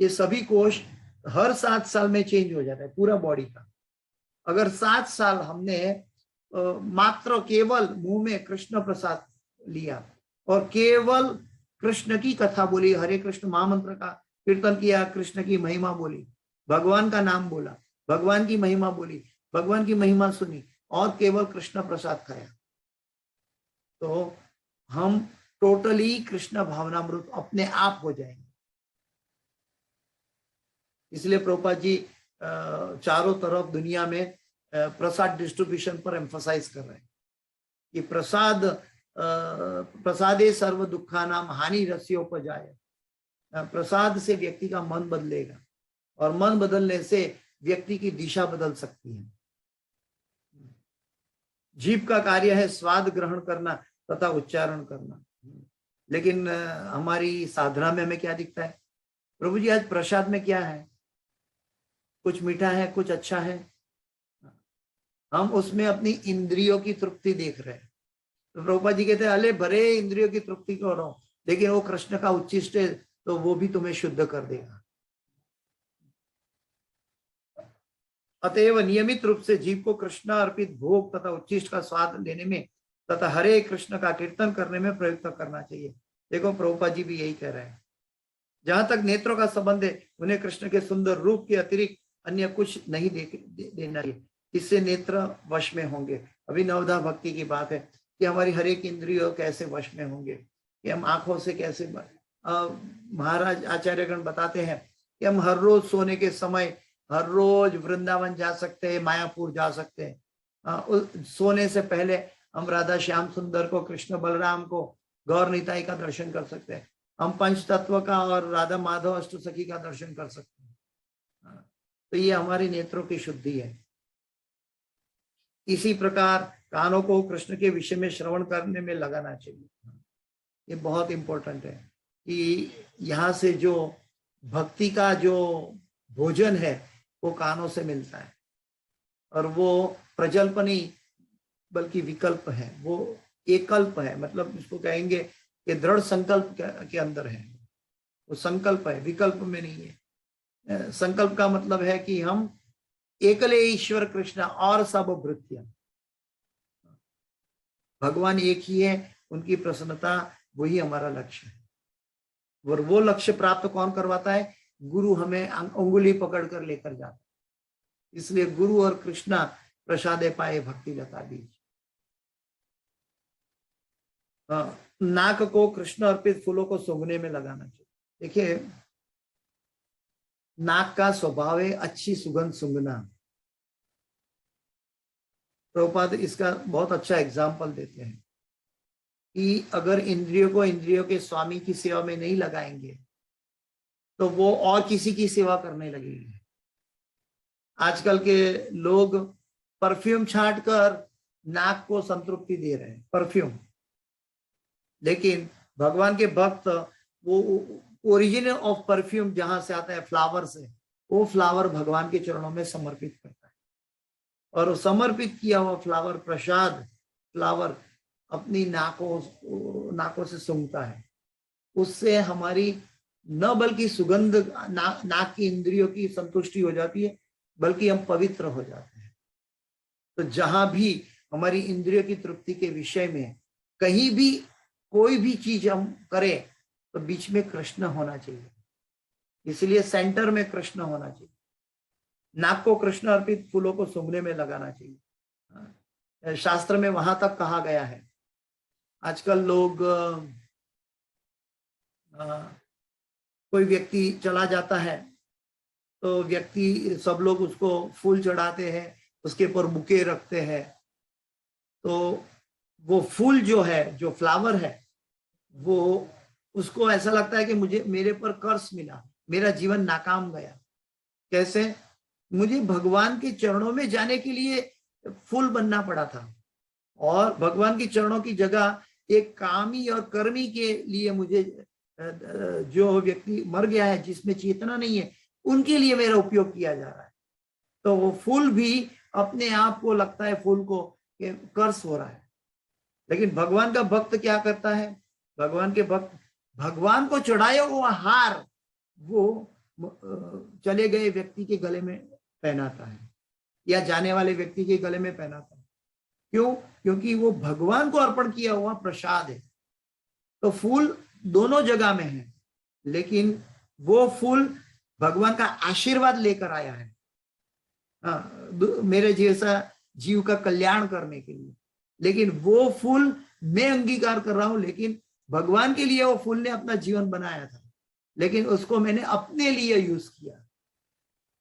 ये सभी कोश हर 7 साल में चेंज हो जाता है पूरा बॉडी का। अगर 7 साल हमने मात्र केवल मुंह में कृष्ण प्रसाद लिया और केवल कृष्ण की कथा बोली, हरे कृष्ण महामंत्र का कीर्तन किया, कृष्ण की महिमा बोली, भगवान का नाम बोला, भगवान की महिमा बोली, भगवान की महिमा सुनी और केवल कृष्ण प्रसाद खाया, तो हम टोटली कृष्ण भावनामृत अपने आप हो जाएंगे। इसलिए प्रभुपाद जी चारों तरफ दुनिया में प्रसाद डिस्ट्रीब्यूशन पर एम्फसाइज कर रहे हैं कि प्रसादे सर्व दुखा नाम हानि रस्योपजाय। प्रसाद से व्यक्ति का मन बदलेगा और मन बदलने से व्यक्ति की दिशा बदल सकती है। जीभ का कार्य है स्वाद ग्रहण करना तथा उच्चारण करना, लेकिन हमारी साधना में हमें क्या दिखता है? प्रभु जी आज प्रसाद में क्या है? कुछ मीठा है, कुछ अच्छा है। हम उसमें अपनी इंद्रियों की तृप्ति देख रहे हैं। तो प्रभुपाद जी कहते हैं अले भरे इंद्रियों की तृप्ति करो, लेकिन वो कृष्ण का उच्चिष्ट है तो वो भी तुम्हें शुद्ध कर देगा। अतएव नियमित रूप से जीव को कृष्ण अर्पित भोग तथा उच्चिष्ट का स्वाद लेने में तथा हरे कृष्ण का कीर्तन करने में प्रयुक्त करना चाहिए। देखो प्रभुपाद जी भी यही कह रहे हैं। जहां तक नेत्रों का संबंध है, उन्हें कृष्ण के सुंदर रूप के अतिरिक्त अन्य कुछ नहीं देना चाहिए, इससे नेत्र वश में होंगे। अभी नवधा भक्ति की बात है कि हमारी हर एक इंद्रियों कैसे वश में होंगे, कि हम आंखों से कैसे। महाराज आचार्यगण बताते हैं कि हम हर रोज सोने के समय हर रोज वृंदावन जा सकते हैं, मायापुर जा सकते हैं। सोने से पहले हम राधा श्याम सुंदर को, कृष्ण बलराम को, गौर निताई का दर्शन कर सकते हैं। हम पंच तत्व का और राधा माधव अष्ट सखी का दर्शन कर सकते हैं। तो ये हमारी नेत्रों की शुद्धि है। इसी प्रकार कानों को कृष्ण के विषय में श्रवण करने में लगाना चाहिए। ये बहुत इंपॉर्टेंट है कि यहाँ से जो भक्ति का जो भोजन है वो कानों से मिलता है, और वो प्रजल्प नहीं बल्कि विकल्प है, वो एकल्प है। मतलब इसको कहेंगे कि दृढ़ संकल्प के अंदर है, वो संकल्प है, विकल्प में नहीं है। संकल्प का मतलब है कि हम एकले ईश्वर कृष्ण और सब भृत्य, भगवान एक ही है, उनकी प्रसन्नता वही हमारा लक्ष्य है। और वो लक्ष्य प्राप्त कौन करवाता है? गुरु हमें अंगुली पकड़ कर लेकर जाता है। इसलिए गुरु और कृष्णा प्रसादे पाए भक्ति लता बीज। नाक को कृष्ण अर्पित फूलों को सूंघने में लगाना चाहिए। देखिए, नाक का स्वभाव है अच्छी सुगंध सूंघना। प्रभुपाद इसका बहुत अच्छा एग्जाम्पल देते हैं कि अगर इंद्रियों को इंद्रियों के स्वामी की सेवा में नहीं लगाएंगे तो वो और किसी की सेवा करने लगेंगे। आजकल के लोग परफ्यूम छांट कर नाक को संतृप्ति दे रहे हैं, परफ्यूम। लेकिन भगवान के भक्त वो ओरिजिनल ऑफ परफ्यूम जहां से आता है, फ्लावर से, वो फ्लावर भगवान के चरणों में समर्पित करता है, और समर्पित किया हुआ फ्लावर, प्रसाद फ्लावर, अपनी नाकों से सूंघता है। उससे हमारी न बल्कि सुगंध नाक की इंद्रियों की संतुष्टि हो जाती है, बल्कि हम पवित्र हो जाते हैं। तो जहां भी हमारी इंद्रियों की तृप्ति के विषय में कहीं भी कोई भी चीज हम करें तो बीच में कृष्ण होना चाहिए, इसलिए सेंटर में कृष्ण होना चाहिए। नाक को कृष्ण अर्पित फूलों को सूंघने में लगाना चाहिए। शास्त्र में वहां तक कहा गया है। आजकल लोग कोई व्यक्ति चला जाता है तो व्यक्ति, सब लोग उसको फूल चढ़ाते हैं, उसके ऊपर बुके रखते हैं। तो वो फूल जो है, जो फ्लावर है, वो उसको ऐसा लगता है कि मेरे पर कर्ज मिला, मेरा जीवन नाकाम गया। कैसे? मुझे भगवान के चरणों में जाने के लिए फूल बनना पड़ा था, और भगवान के चरणों की जगह एक कामी और कर्मी के लिए मुझे, जो व्यक्ति मर गया है, जिसमें चेतना नहीं है, उनके लिए मेरा उपयोग किया जा रहा है। तो वो फूल भी अपने आप को लगता है फूल को कर्ज हो रहा है। लेकिन भगवान का भक्त क्या करता है? भगवान के भक्त भगवान को चढ़ाया हुआ हार वो चले गए व्यक्ति के गले में पहनाता है, या जाने वाले व्यक्ति के गले में पहनाता है। क्यों? क्योंकि वो भगवान को अर्पण किया हुआ प्रसाद है। तो फूल दोनों जगह में है, लेकिन वो फूल भगवान का आशीर्वाद लेकर आया है, मेरे जैसा जीव का कल्याण करने के लिए। लेकिन वो फूल मैं अंगीकार कर रहा हूं, लेकिन भगवान के लिए वो फूल ने अपना जीवन बनाया था, लेकिन उसको मैंने अपने लिए यूज किया।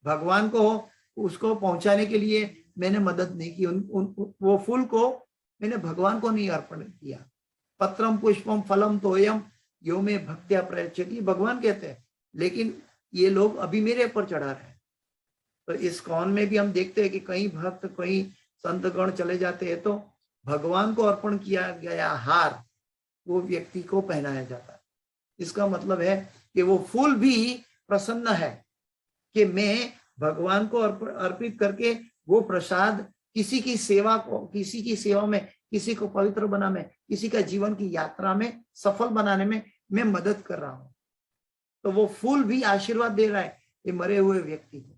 भगवान को उसको पहुंचाने के लिए मैंने मदद नहीं की। वो फूल को मैंने भगवान को नहीं अर्पण किया। पत्रम पुष्पम फलम तोयम यो में भक्त्या प्रयच्छति, भगवान कहते हैं, लेकिन ये लोग अभी मेरे ऊपर चढ़ा रहे हैं। तो इस कौन में भी हम देखते हैं कि कई भक्त, कई संतगण चले जाते हैं तो भगवान को अर्पण किया गया हार वो व्यक्ति को पहनाया जाता है। इसका मतलब है कि वो फूल भी प्रसन्न है कि मैं भगवान को अर्पित करके वो प्रसाद किसी की सेवा में, किसी को पवित्र बनाने में, किसी का जीवन की यात्रा में सफल बनाने में मैं मदद कर रहा हूं। तो वो फूल भी आशीर्वाद दे रहा है ये मरे हुए व्यक्ति को।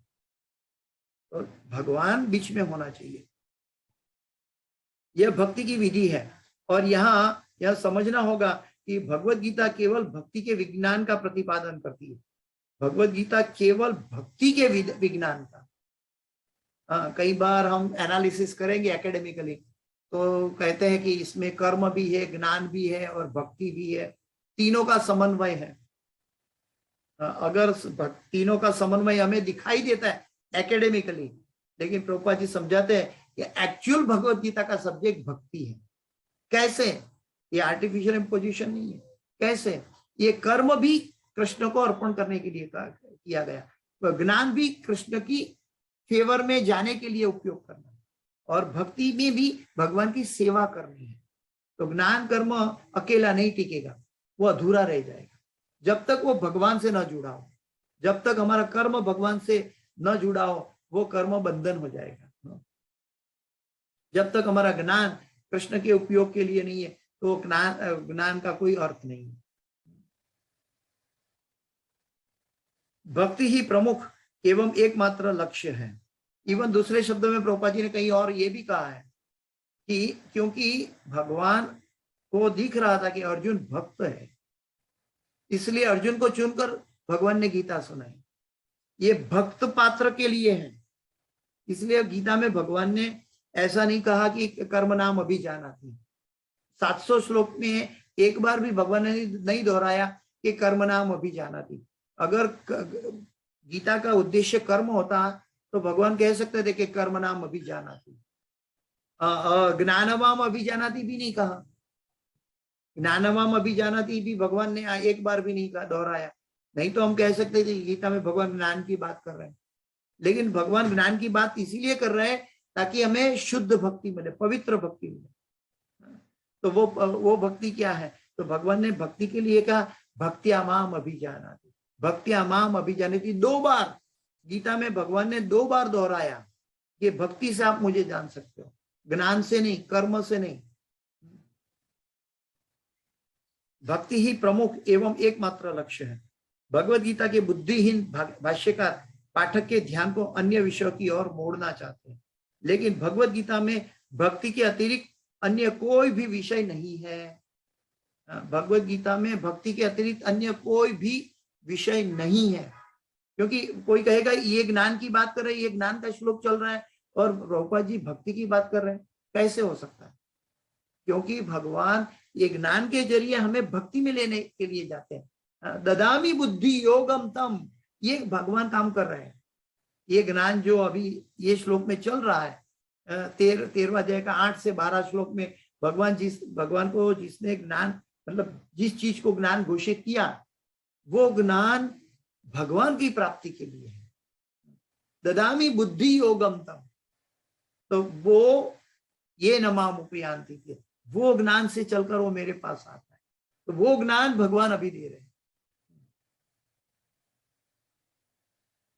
तो भगवान बीच में होना चाहिए, यह भक्ति की विधि है। और यहाँ यह समझना होगा कि भगवत गीता केवल भक्ति के विज्ञान का प्रतिपादन करती है। भगवत गीता केवल भक्ति के विज्ञान का। कई बार हम एनालिसिस करेंगे एकेडमिकली तो कहते हैं कि इसमें कर्म भी है, ज्ञान भी है और भक्ति भी है, तीनों का समन्वय है। अगर तीनों का समन्वय हमें दिखाई देता है एकेडमिकली, लेकिन प्रभुपाद जी समझाते हैं कि एक्चुअल भगवत गीता का सब्जेक्ट भक्ति है। कैसे? ये आर्टिफिशियल इम्पोजिशन नहीं है। कैसे? ये कर्म भी कृष्ण को अर्पण करने के लिए किया गया। ज्ञान भी कृष्ण की फेवर में जाने के लिए उपयोग करना है, और भक्ति में भी भगवान की सेवा करनी है। तो ज्ञान कर्म अकेला नहीं टिकेगा, वो अधूरा रह जाएगा जब तक वो भगवान से न जुड़ा हो। जब तक हमारा कर्म भगवान से न जुड़ा हो, वो कर्म बंधन हो जाएगा। जब तक हमारा ज्ञान कृष्ण के उपयोग के लिए नहीं है, तो ज्ञान का कोई अर्थ नहीं है। भक्ति ही प्रमुख एवं एकमात्र लक्ष्य है। इवन दूसरे शब्दों में प्रभुपाद जी ने कहीं और ये भी कहा है कि क्योंकि भगवान को दिख रहा था कि अर्जुन भक्त है, इसलिए अर्जुन को चुनकर भगवान ने गीता सुनाई। ये भक्त पात्र के लिए है, इसलिए गीता में भगवान ने ऐसा नहीं कहा कि कर्म नाम अभिजानाति। 700 श्लोक में एक बार भी भगवान ने नहीं दोहराया कि कर्म नाम अभिजानाति। अगर गीता का उद्देश्य कर्म होता तो भगवान कह सकते थे कि कर्म नाम अभिजानाति। ज्ञानवाम अभिजानाति भी नहीं कहा, ज्ञानवाम अभिजानाति भी भगवान ने एक बार भी नहीं कहा, दोहराया। नहीं तो हम कह सकते थे गीता में भगवान ज्ञान की बात कर रहे हैं, लेकिन भगवान ज्ञान की बात इसीलिए कर रहे हैं ताकि हमें शुद्ध भक्ति मिले, पवित्र भक्ति मिले। तो वो भक्ति क्या है? तो भगवान ने भक्ति के लिए कहा भक्त्या माम अभिजानाति, भक्त्या माम अभिजानाति। 2 बार गीता में भगवान ने 2 बार दोहराया कि भक्ति से आप मुझे जान सकते हो, ज्ञान से नहीं, कर्म से नहीं। भक्ति ही प्रमुख एवं एकमात्र लक्ष्य है। भगवत गीता के बुद्धिहीन भाष्यकार पाठक के ध्यान को अन्य विषयों की ओर मोड़ना चाहते हैं, लेकिन भगवत गीता में भक्ति के अतिरिक्त अन्य कोई भी विषय नहीं है। भगवत गीता में भक्ति के अतिरिक्त अन्य कोई भी विषय नहीं है। क्योंकि कोई कहेगा ये ज्ञान की बात कर रहे हैं, ये ज्ञान का श्लोक चल रहा है और प्रभुपाद जी भक्ति की बात कर रहे हैं, कैसे हो सकता है? क्योंकि भगवान ये ज्ञान के जरिए हमें भक्ति में लेने के लिए जाते हैं। ददामी बुद्धि योगम तम, ये भगवान काम कर रहे हैं। ये ज्ञान जो अभी ये श्लोक में चल रहा है, 13वां अध्याय का 8 से 12 श्लोक में भगवान को जिसने ज्ञान मतलब जिस चीज को ज्ञान घोषित किया, वो ज्ञान भगवान की प्राप्ति के लिए है। ददामी बुद्धि योगम तम, तो वो ये नमाम उपयांति के, वो ज्ञान से चलकर वो मेरे पास आता है। तो वो ज्ञान भगवान अभी दे रहे हैं।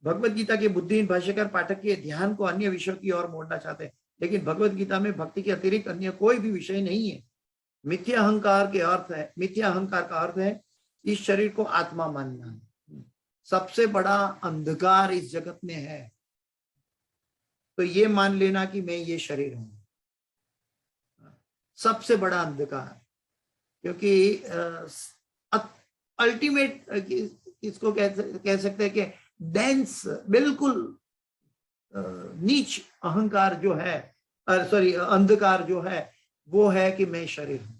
भगवत गीता के बुद्धिहीन भाष्यकार पाठक के ध्यान को अन्य विषयों की ओर मोड़ना चाहते हैं, लेकिन भगवत गीता में भक्ति के अतिरिक्त अन्य कोई भी विषय नहीं है। मिथ्या अहंकार का अर्थ है इस शरीर को आत्मा मानना। सबसे बड़ा अंधकार इस जगत में है तो ये मान लेना कि मैं ये शरीर हूं, सबसे बड़ा अंधकार। क्योंकि अल्टीमेट इसको कह सकते हैं कि डेंस, बिल्कुल नीच अहंकार जो है, अंधकार जो है, वो है कि मैं शरीर हूं,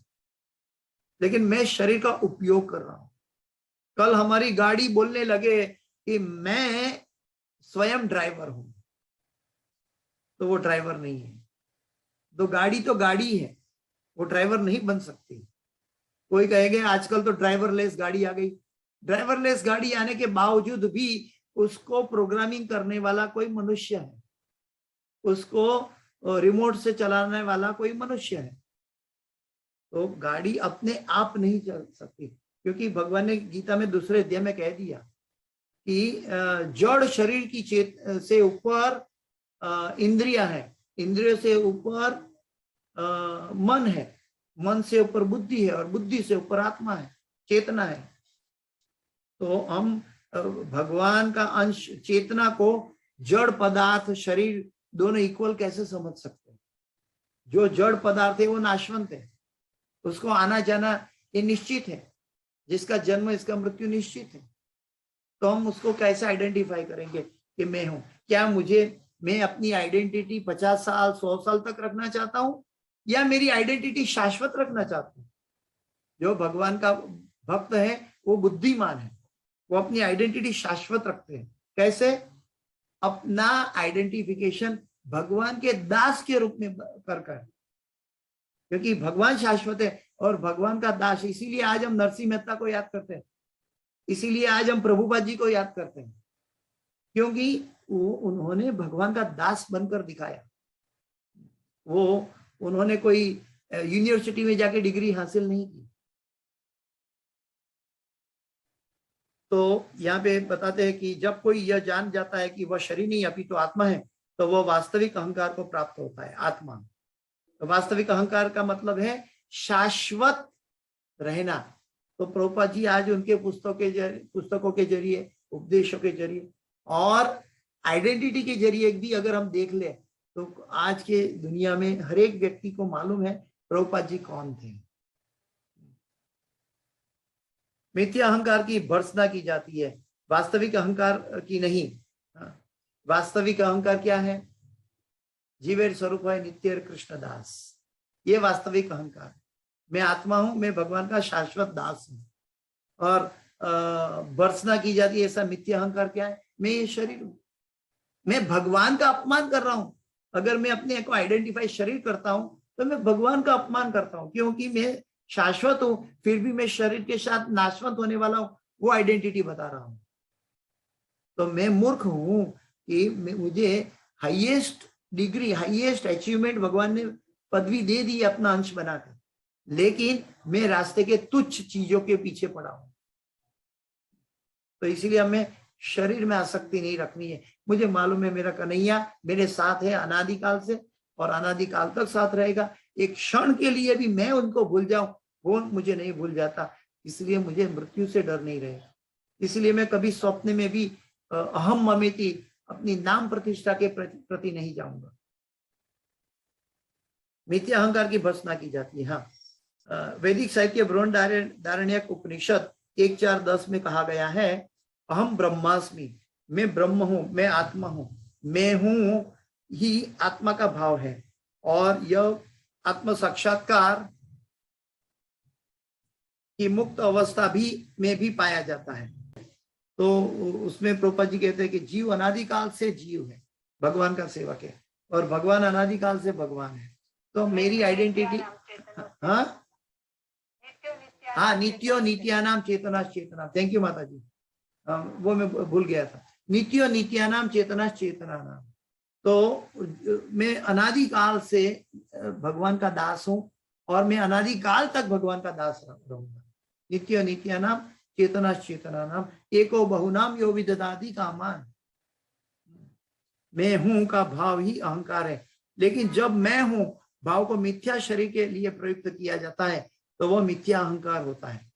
लेकिन मैं शरीर का उपयोग कर रहा हूं। कल हमारी गाड़ी बोलने लगे कि मैं स्वयं ड्राइवर हूं, तो वो ड्राइवर नहीं है। तो गाड़ी है, वो ड्राइवर नहीं बन सकती। कोई कहेगा आजकल तो ड्राइवरलेस गाड़ी आ गई। ड्राइवरलेस गाड़ी आने के बावजूद भी उसको प्रोग्रामिंग करने वाला कोई मनुष्य है, उसको रिमोट से चलाने वाला कोई मनुष्य है। तो गाड़ी अपने आप नहीं चल सकती, क्योंकि भगवान ने गीता में 2 अध्याय में कह दिया कि जड़ शरीर की से ऊपर इंद्रियां है, इंद्रियों से ऊपर मन है, मन से ऊपर बुद्धि है और बुद्धि से ऊपर आत्मा है, चेतना है। तो हम भगवान का अंश चेतना को जड़ पदार्थ शरीर दोनों इक्वल कैसे समझ सकते हैं? जो जड़ पदार्थ है वो नाशवंत है, उसको आना जाना ये निश्चित है, जिसका जन्म इसका मृत्यु निश्चित है। तो हम उसको कैसे आइडेंटिफाई करेंगे कि मैं हूं? क्या मैं अपनी आइडेंटिटी 50 साल 100 साल तक रखना चाहता हूं, या मेरी आइडेंटिटी शाश्वत रखना चाहता हूं? जो भगवान का भक्त है वो बुद्धिमान है, वो अपनी आइडेंटिटी शाश्वत रखते हैं। कैसे? अपना आइडेंटिफिकेशन भगवान के दास के रूप में कर, क्योंकि भगवान शाश्वत है और भगवान का दास। इसीलिए आज हम नरसिंह मेहता को याद करते हैं। इसीलिए आज हम प्रभुपाद जी को याद करते हैं, क्योंकि उन्होंने भगवान का दास बनकर दिखाया। उन्होंने कोई यूनिवर्सिटी में जाके डिग्री हासिल नहीं की। तो यहाँ पे बताते हैं कि जब कोई यह जान जाता है कि वह शरीर नहीं अभी तो आत्मा है, तो वह वास्तविक अहंकार को प्राप्त होता है, आत्मा। तो वास्तविक अहंकार का मतलब है शाश्वत रहना। तो प्रभुपाद जी आज उनके पुस्तकों के जरिए, उपदेशों के जरिए और आइडेंटिटी के जरिए भी अगर हम देख ले, तो आज के दुनिया में हर एक व्यक्ति को मालूम है प्रभुपाद जी कौन थे। मिथ्या अहंकार की भर्त्सना की जाती है, वास्तविक अहंकार की नहीं। वास्तविक अहंकार क्या है? जीवेर स्वरूप है नित्य कृष्ण दास, ये वास्तविक अहंकार। मैं आत्मा हूं, मैं भगवान का शाश्वत दास हूं। और भर्त्सना की जाती है, ऐसा मिथ्या अहंकार क्या है? मैं ये शरीर हूं, मैं भगवान का अपमान कर रहा हूं। अगर मैं अपने को आइडेंटिफाई शरीर करता हूं तो मैं भगवान का अपमान करता हूं, क्योंकि मैं शाश्वत हूं, फिर भी मैं शरीर के साथ नाशवंत होने वाला हूं, वो आइडेंटिटी बता रहा हूं। तो मैं मूर्ख हूं कि मुझे हाईएस्ट डिग्री, हाईएस्ट अचीवमेंट भगवान ने पदवी दे दी अपना अंश बनाकर, लेकिन मैं रास्ते के तुच्छ चीजों के पीछे पड़ा हूं। तो इसीलिए हमें शरीर में आसक्ति नहीं रखनी है। मुझे मालूम है मेरा कन्हैया मेरे साथ है अनादिकाल से और अनादिकाल तक साथ रहेगा। एक क्षण के लिए भी मैं उनको भूल जाऊं, वो मुझे नहीं भूल जाता। इसलिए मुझे मृत्यु से डर नहीं रहेगा। इसलिए मैं कभी स्वप्न में भी अहम ममेति, अपनी नाम प्रतिष्ठा के प्रति नहीं जाऊंगा। मिथ्या अहंकार की भर्त्सना की जाती है। हाँ, वैदिक साहित्य बृहदारण्यक उपनिषद 1:4-10 में कहा गया है, अहम ब्रह्मास्मि, मैं ब्रह्म हूं, मैं आत्मा हूं, मैं हूं ही आत्मा का भाव है। और यह आत्म साक्षात्कार की मुक्त अवस्था में भी पाया जाता है। तो उसमें प्रभुपाद जी कहते हैं कि जीव अनादिकाल से जीव है, भगवान का सेवक है, और भगवान अनादिकाल से भगवान है। तो मेरी आइडेंटिटी, हाँ, नित्यो नित्यानाम चेतना चेतना। थैंक यू माता जी, वो मैं भूल गया था। नित्यो नित्यानाम चेतना चेतना नाम। तो मैं अनादिकाल से भगवान का दास हूं और मैं अनादिकाल तक भगवान का दास रहूंगा। नित्यो नित्यानाम चेतना चेतना नाम, एको बहुनाम यो विददाति कामान। मैं हूं का भाव ही अहंकार है। लेकिन जब मैं हूं भाव को मिथ्या शरीर के लिए प्रयुक्त किया जाता है तो वह मिथ्या अहंकार होता है।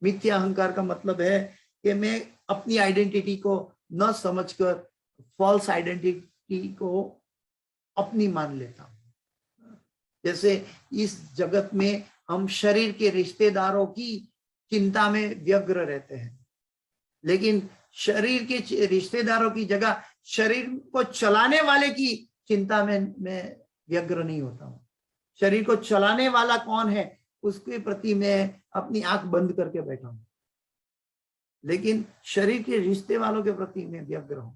मिथ्या अहंकार का मतलब है कि मैं अपनी आइडेंटिटी को न समझकर फॉल्स आइडेंटिटी को अपनी मान लेता हूं। जैसे इस जगत में हम शरीर के रिश्तेदारों की चिंता में व्यग्र रहते हैं, लेकिन शरीर के रिश्तेदारों की जगह शरीर को चलाने वाले की चिंता में मैं व्यग्र नहीं होता हूं। शरीर को चलाने वाला कौन है उसके प्रति मैं अपनी आंख बंद करके बैठा हूं, लेकिन शरीर के रिश्ते वालों के प्रति मैं व्यग्र हूं,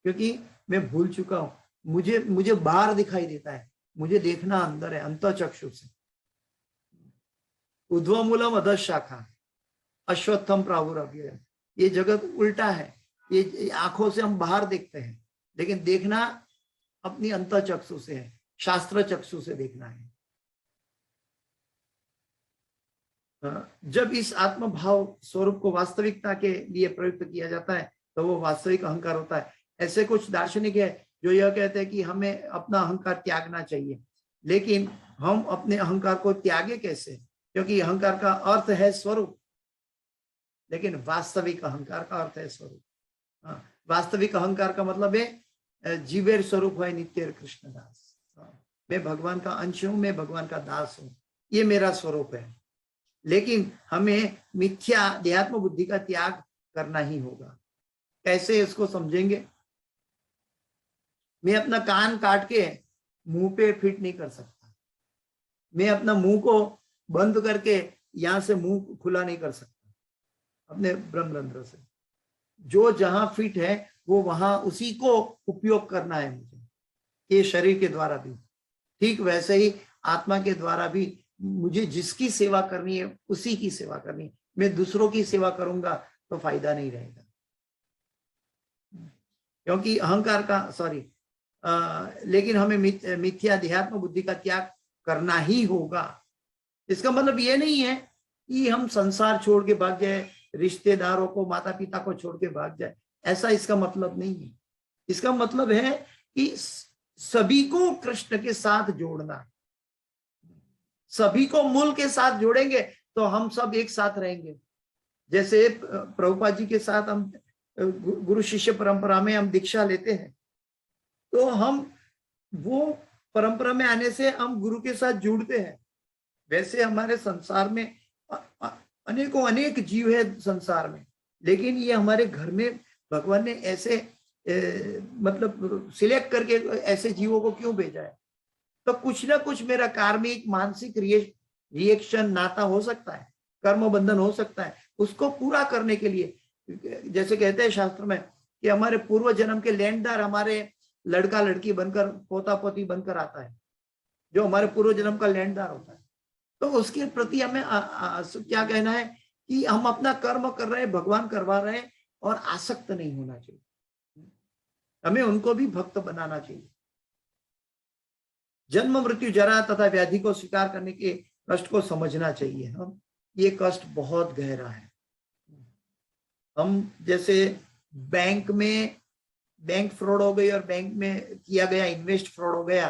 क्योंकि मैं भूल चुका हूं। मुझे बाहर दिखाई देता है, मुझे देखना अंदर है, अंतःचक्षु से। उध्वमूलम अधशाखा अश्वत्थम प्राहुरव्ययम्। ये जगत उल्टा है। ये आंखों से हम बाहर देखते हैं, लेकिन देखना अपनी अंतःचक्षु से है, शास्त्र चक्षु से देखना है। जब इस आत्म भाव स्वरूप को वास्तविकता के लिए प्रयुक्त किया जाता है तो वो वास्तविक अहंकार होता है। ऐसे कुछ दार्शनिक है जो यह कहते हैं कि हमें अपना अहंकार त्यागना चाहिए, लेकिन हम अपने अहंकार को त्यागे कैसे? क्योंकि अहंकार का अर्थ है स्वरूप, लेकिन वास्तविक अहंकार का अर्थ है स्वरूप। वास्तविक अहंकार का मतलब है जीवेर स्वरूप है नित्य कृष्ण दास। मैं भगवान का अंश हूं, मैं भगवान का दास हूं, ये मेरा स्वरूप है। लेकिन हमें मिथ्या देहात्म बुद्धि का त्याग करना ही होगा। कैसे इसको समझेंगे? मैं अपना कान काट के मुंह पे फिट नहीं कर सकता, मैं अपना मुंह को बंद करके यहां से मुंह खुला नहीं कर सकता अपने ब्रह्मरंध्र से। जो जहां फिट है वो वहां उसी को उपयोग करना है मुझे, ये शरीर के द्वारा भी। ठीक वैसे ही आत्मा के द्वारा भी मुझे जिसकी सेवा करनी है उसी की सेवा करनी है। मैं दूसरों की सेवा करूंगा तो फायदा नहीं रहेगा, क्योंकि अहंकार का लेकिन हमें मिथ्या अध्यात्म बुद्धि का त्याग करना ही होगा। इसका मतलब ये नहीं है कि हम संसार छोड़ के भाग जाए, रिश्तेदारों को, माता पिता को छोड़ के भाग जाए, ऐसा इसका मतलब नहीं है। इसका मतलब है कि सभी को कृष्ण के साथ जोड़ना, सभी को मूल के साथ जोड़ेंगे तो हम सब एक साथ रहेंगे। जैसे प्रभुपाद जी के साथ हम गुरु शिष्य परंपरा में हम दीक्षा लेते हैं, तो हम वो परंपरा में आने से हम गुरु के साथ जुड़ते हैं। वैसे हमारे संसार में अनेकों अनेक जीव है संसार में, लेकिन ये हमारे घर में भगवान ने ऐसे मतलब सिलेक्ट करके ऐसे जीवों को क्यों भेजा है? तो कुछ ना कुछ मेरा कार्मिक मानसिक रिएक्शन नाता हो सकता है, कर्म बंधन हो सकता है, उसको पूरा करने के लिए, जैसे कहते हैं शास्त्र में कि हमारे पूर्व जन्म के लेनदार हमारे लड़का लड़की बनकर, पोता पोती बनकर आता है, जो हमारे पूर्व जन्म का लेनदार होता है। तो उसके प्रति हमें क्या कहना है कि हम अपना कर्म कर रहे हैं, भगवान करवा रहे हैं, और आसक्त नहीं होना चाहिए, हमें उनको भी भक्त बनाना चाहिए। जन्म मृत्यु जरा तथा व्याधि को स्वीकार करने के कष्ट को समझना चाहिए। हम ये कष्ट बहुत गहरा है। हम जैसे बैंक फ्रॉड हो गई और बैंक में किया गया इन्वेस्ट फ्रॉड हो गया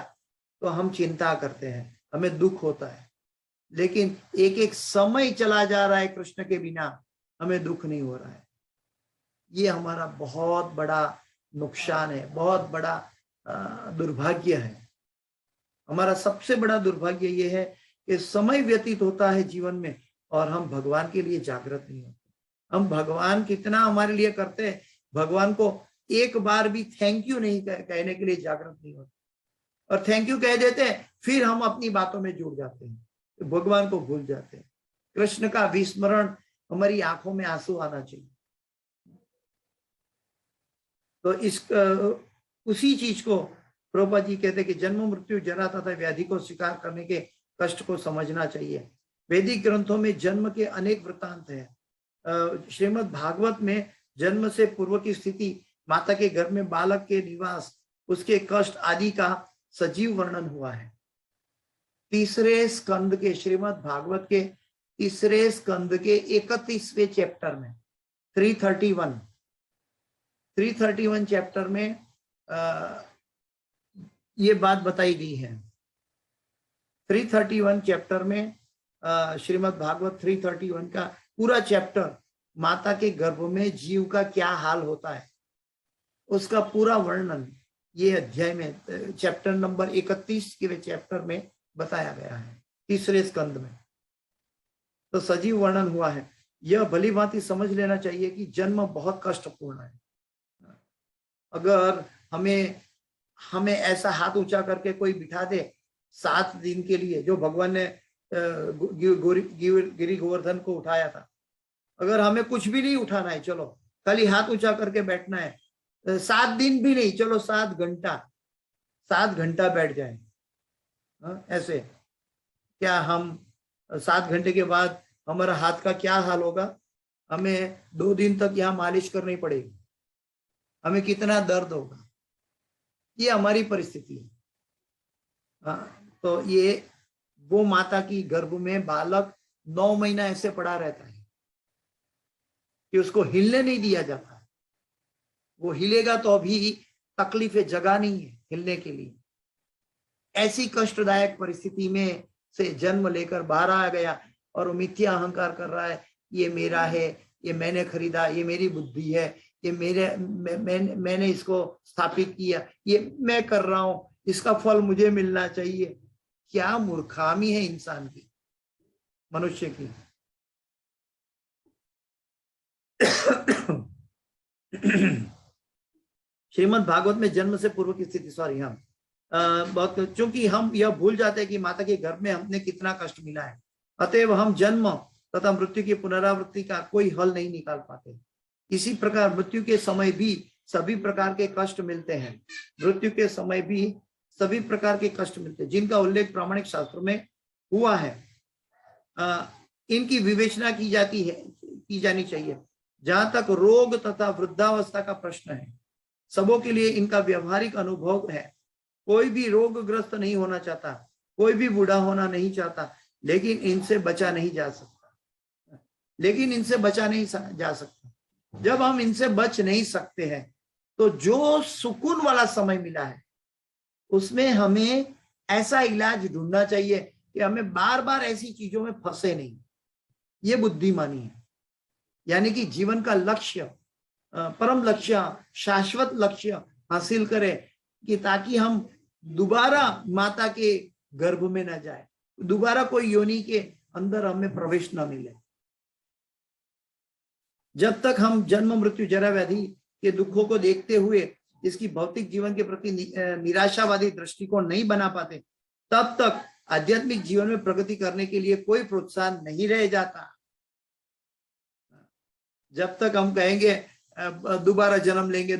तो हम चिंता करते हैं, हमें दुख होता है, लेकिन एक एक समय चला जा रहा है कृष्ण के बिना, हमें दुख नहीं हो रहा है। ये हमारा बहुत बड़ा नुकसान है, बहुत बड़ा दुर्भाग्य है। हमारा सबसे बड़ा दुर्भाग्य ये है कि समय व्यतीत होता है जीवन में और हम भगवान के लिए जागृत नहीं होते। हम भगवान कितना हमारे लिए करते हैं, भगवान को एक बार भी थैंक यू नहीं कहने के लिए जागृत नहीं होते, और थैंक यू कह देते हैं, फिर हम अपनी बातों में जुड़ जाते हैं, तो भगवान को भूल जाते हैं। कृष्ण का विस्मरण, हमारी आंखों में आंसू आना चाहिए। तो उसी चीज को प्रभुपाद जी कहते हैं कि जन्म मृत्यु जरा तथा व्याधि को स्वीकार करने के कष्ट को समझना चाहिए। वैदिक ग्रंथों में जन्म के अनेक वृत्तांत हैं। श्रीमद् भागवत में जन्म से पूर्व की स्थिति, माता के गर्भ में बालक के निवास, उसके कष्ट आदि का सजीव वर्णन हुआ है। तीसरे स्कंद के, श्रीमद् भागवत के तीसरे स्कंद के 31वें चैप्टर में 331 चैप्टर में ये बात बताई गई है। 331 चैप्टर में श्रीमद् भागवत 331 का पूरा चैप्टर माता के गर्भ में जीव का क्या हाल होता है, उसका पूरा वर्णन ये अध्याय में चैप्टर नंबर 31 के चैप्टर में बताया गया है, तीसरे स्कंद में। तो सजीव वर्णन हुआ है। यह भली भांति समझ लेना चाहिए कि जन्म बहुत कष्टपूर्ण है। अगर हमें ऐसा हाथ ऊंचा करके कोई बिठा दे 7 दिन के लिए, जो भगवान ने गिरि गोवर्धन को उठाया था, अगर हमें कुछ भी नहीं उठाना है, चलो खाली हाथ ऊंचा करके बैठना है, 7 दिन भी नहीं, चलो 7 घंटा बैठ जाए, ऐसे क्या हम 7 घंटे के बाद हमारा हाथ का क्या हाल होगा? हमें 2 दिन तक यहाँ मालिश करनी पड़ेगी, हमें कितना दर्द होगा। ये हमारी परिस्थिति है। तो ये वो माता की गर्भ में बालक 9 महीना ऐसे पड़ा रहता है कि उसको हिलने नहीं दिया जाता। वो हिलेगा तो अभी तकलीफ है, जगह नहीं है हिलने के लिए। ऐसी कष्टदायक परिस्थिति में से जन्म लेकर बाहर आ गया और वो मिथ्या अहंकार कर रहा है, ये मेरा है, ये मैंने खरीदा, ये मेरी बुद्धि है, ये मैंने इसको स्थापित किया, ये मैं कर रहा हूं, इसका फल मुझे मिलना चाहिए। क्या मूर्खामी है इंसान की, मनुष्य की। श्रीमद् भागवत में जन्म से पूर्व की स्थिति, सॉरी, हम बहुत, चूंकि हम यह भूल जाते हैं कि माता के गर्भ में हमने कितना कष्ट मिला है, अतएव हम जन्म तथा मृत्यु की पुनरावृत्ति का कोई हल नहीं निकाल पाते। इसी प्रकार मृत्यु के समय भी सभी प्रकार के कष्ट मिलते हैं। मृत्यु के समय भी सभी प्रकार के कष्ट मिलते हैं, जिनका उल्लेख प्रामाणिक शास्त्रों में हुआ है। इनकी विवेचना की जाती है, की जानी चाहिए। जहां तक रोग तथा वृद्धावस्था का प्रश्न है, सबों के लिए इनका व्यवहारिक अनुभव है। कोई भी रोगग्रस्त नहीं होना चाहता, कोई भी बूढ़ा होना नहीं चाहता, लेकिन इनसे बचा नहीं जा सकता। जब हम इनसे बच नहीं सकते हैं, तो जो सुकून वाला समय मिला है उसमें हमें ऐसा इलाज ढूंढना चाहिए कि हमें बार बार ऐसी चीजों में फंसे नहीं। ये बुद्धिमानी है। यानी कि जीवन का लक्ष्य, परम लक्ष्य, शाश्वत लक्ष्य हासिल करें, कि ताकि हम दोबारा माता के गर्भ में न जाए, दोबारा कोई योनि के अंदर हमें प्रवेश न मिले। जब तक हम जन्म मृत्यु जरा व्याधि के दुखों को देखते हुए इसकी भौतिक जीवन के प्रति निराशावादी दृष्टिकोण नहीं बना पाते, तब तक आध्यात्मिक जीवन में प्रगति करने के लिए कोई प्रोत्साहन नहीं रह जाता। जब तक हम कहेंगे दोबारा जन्म लेंगे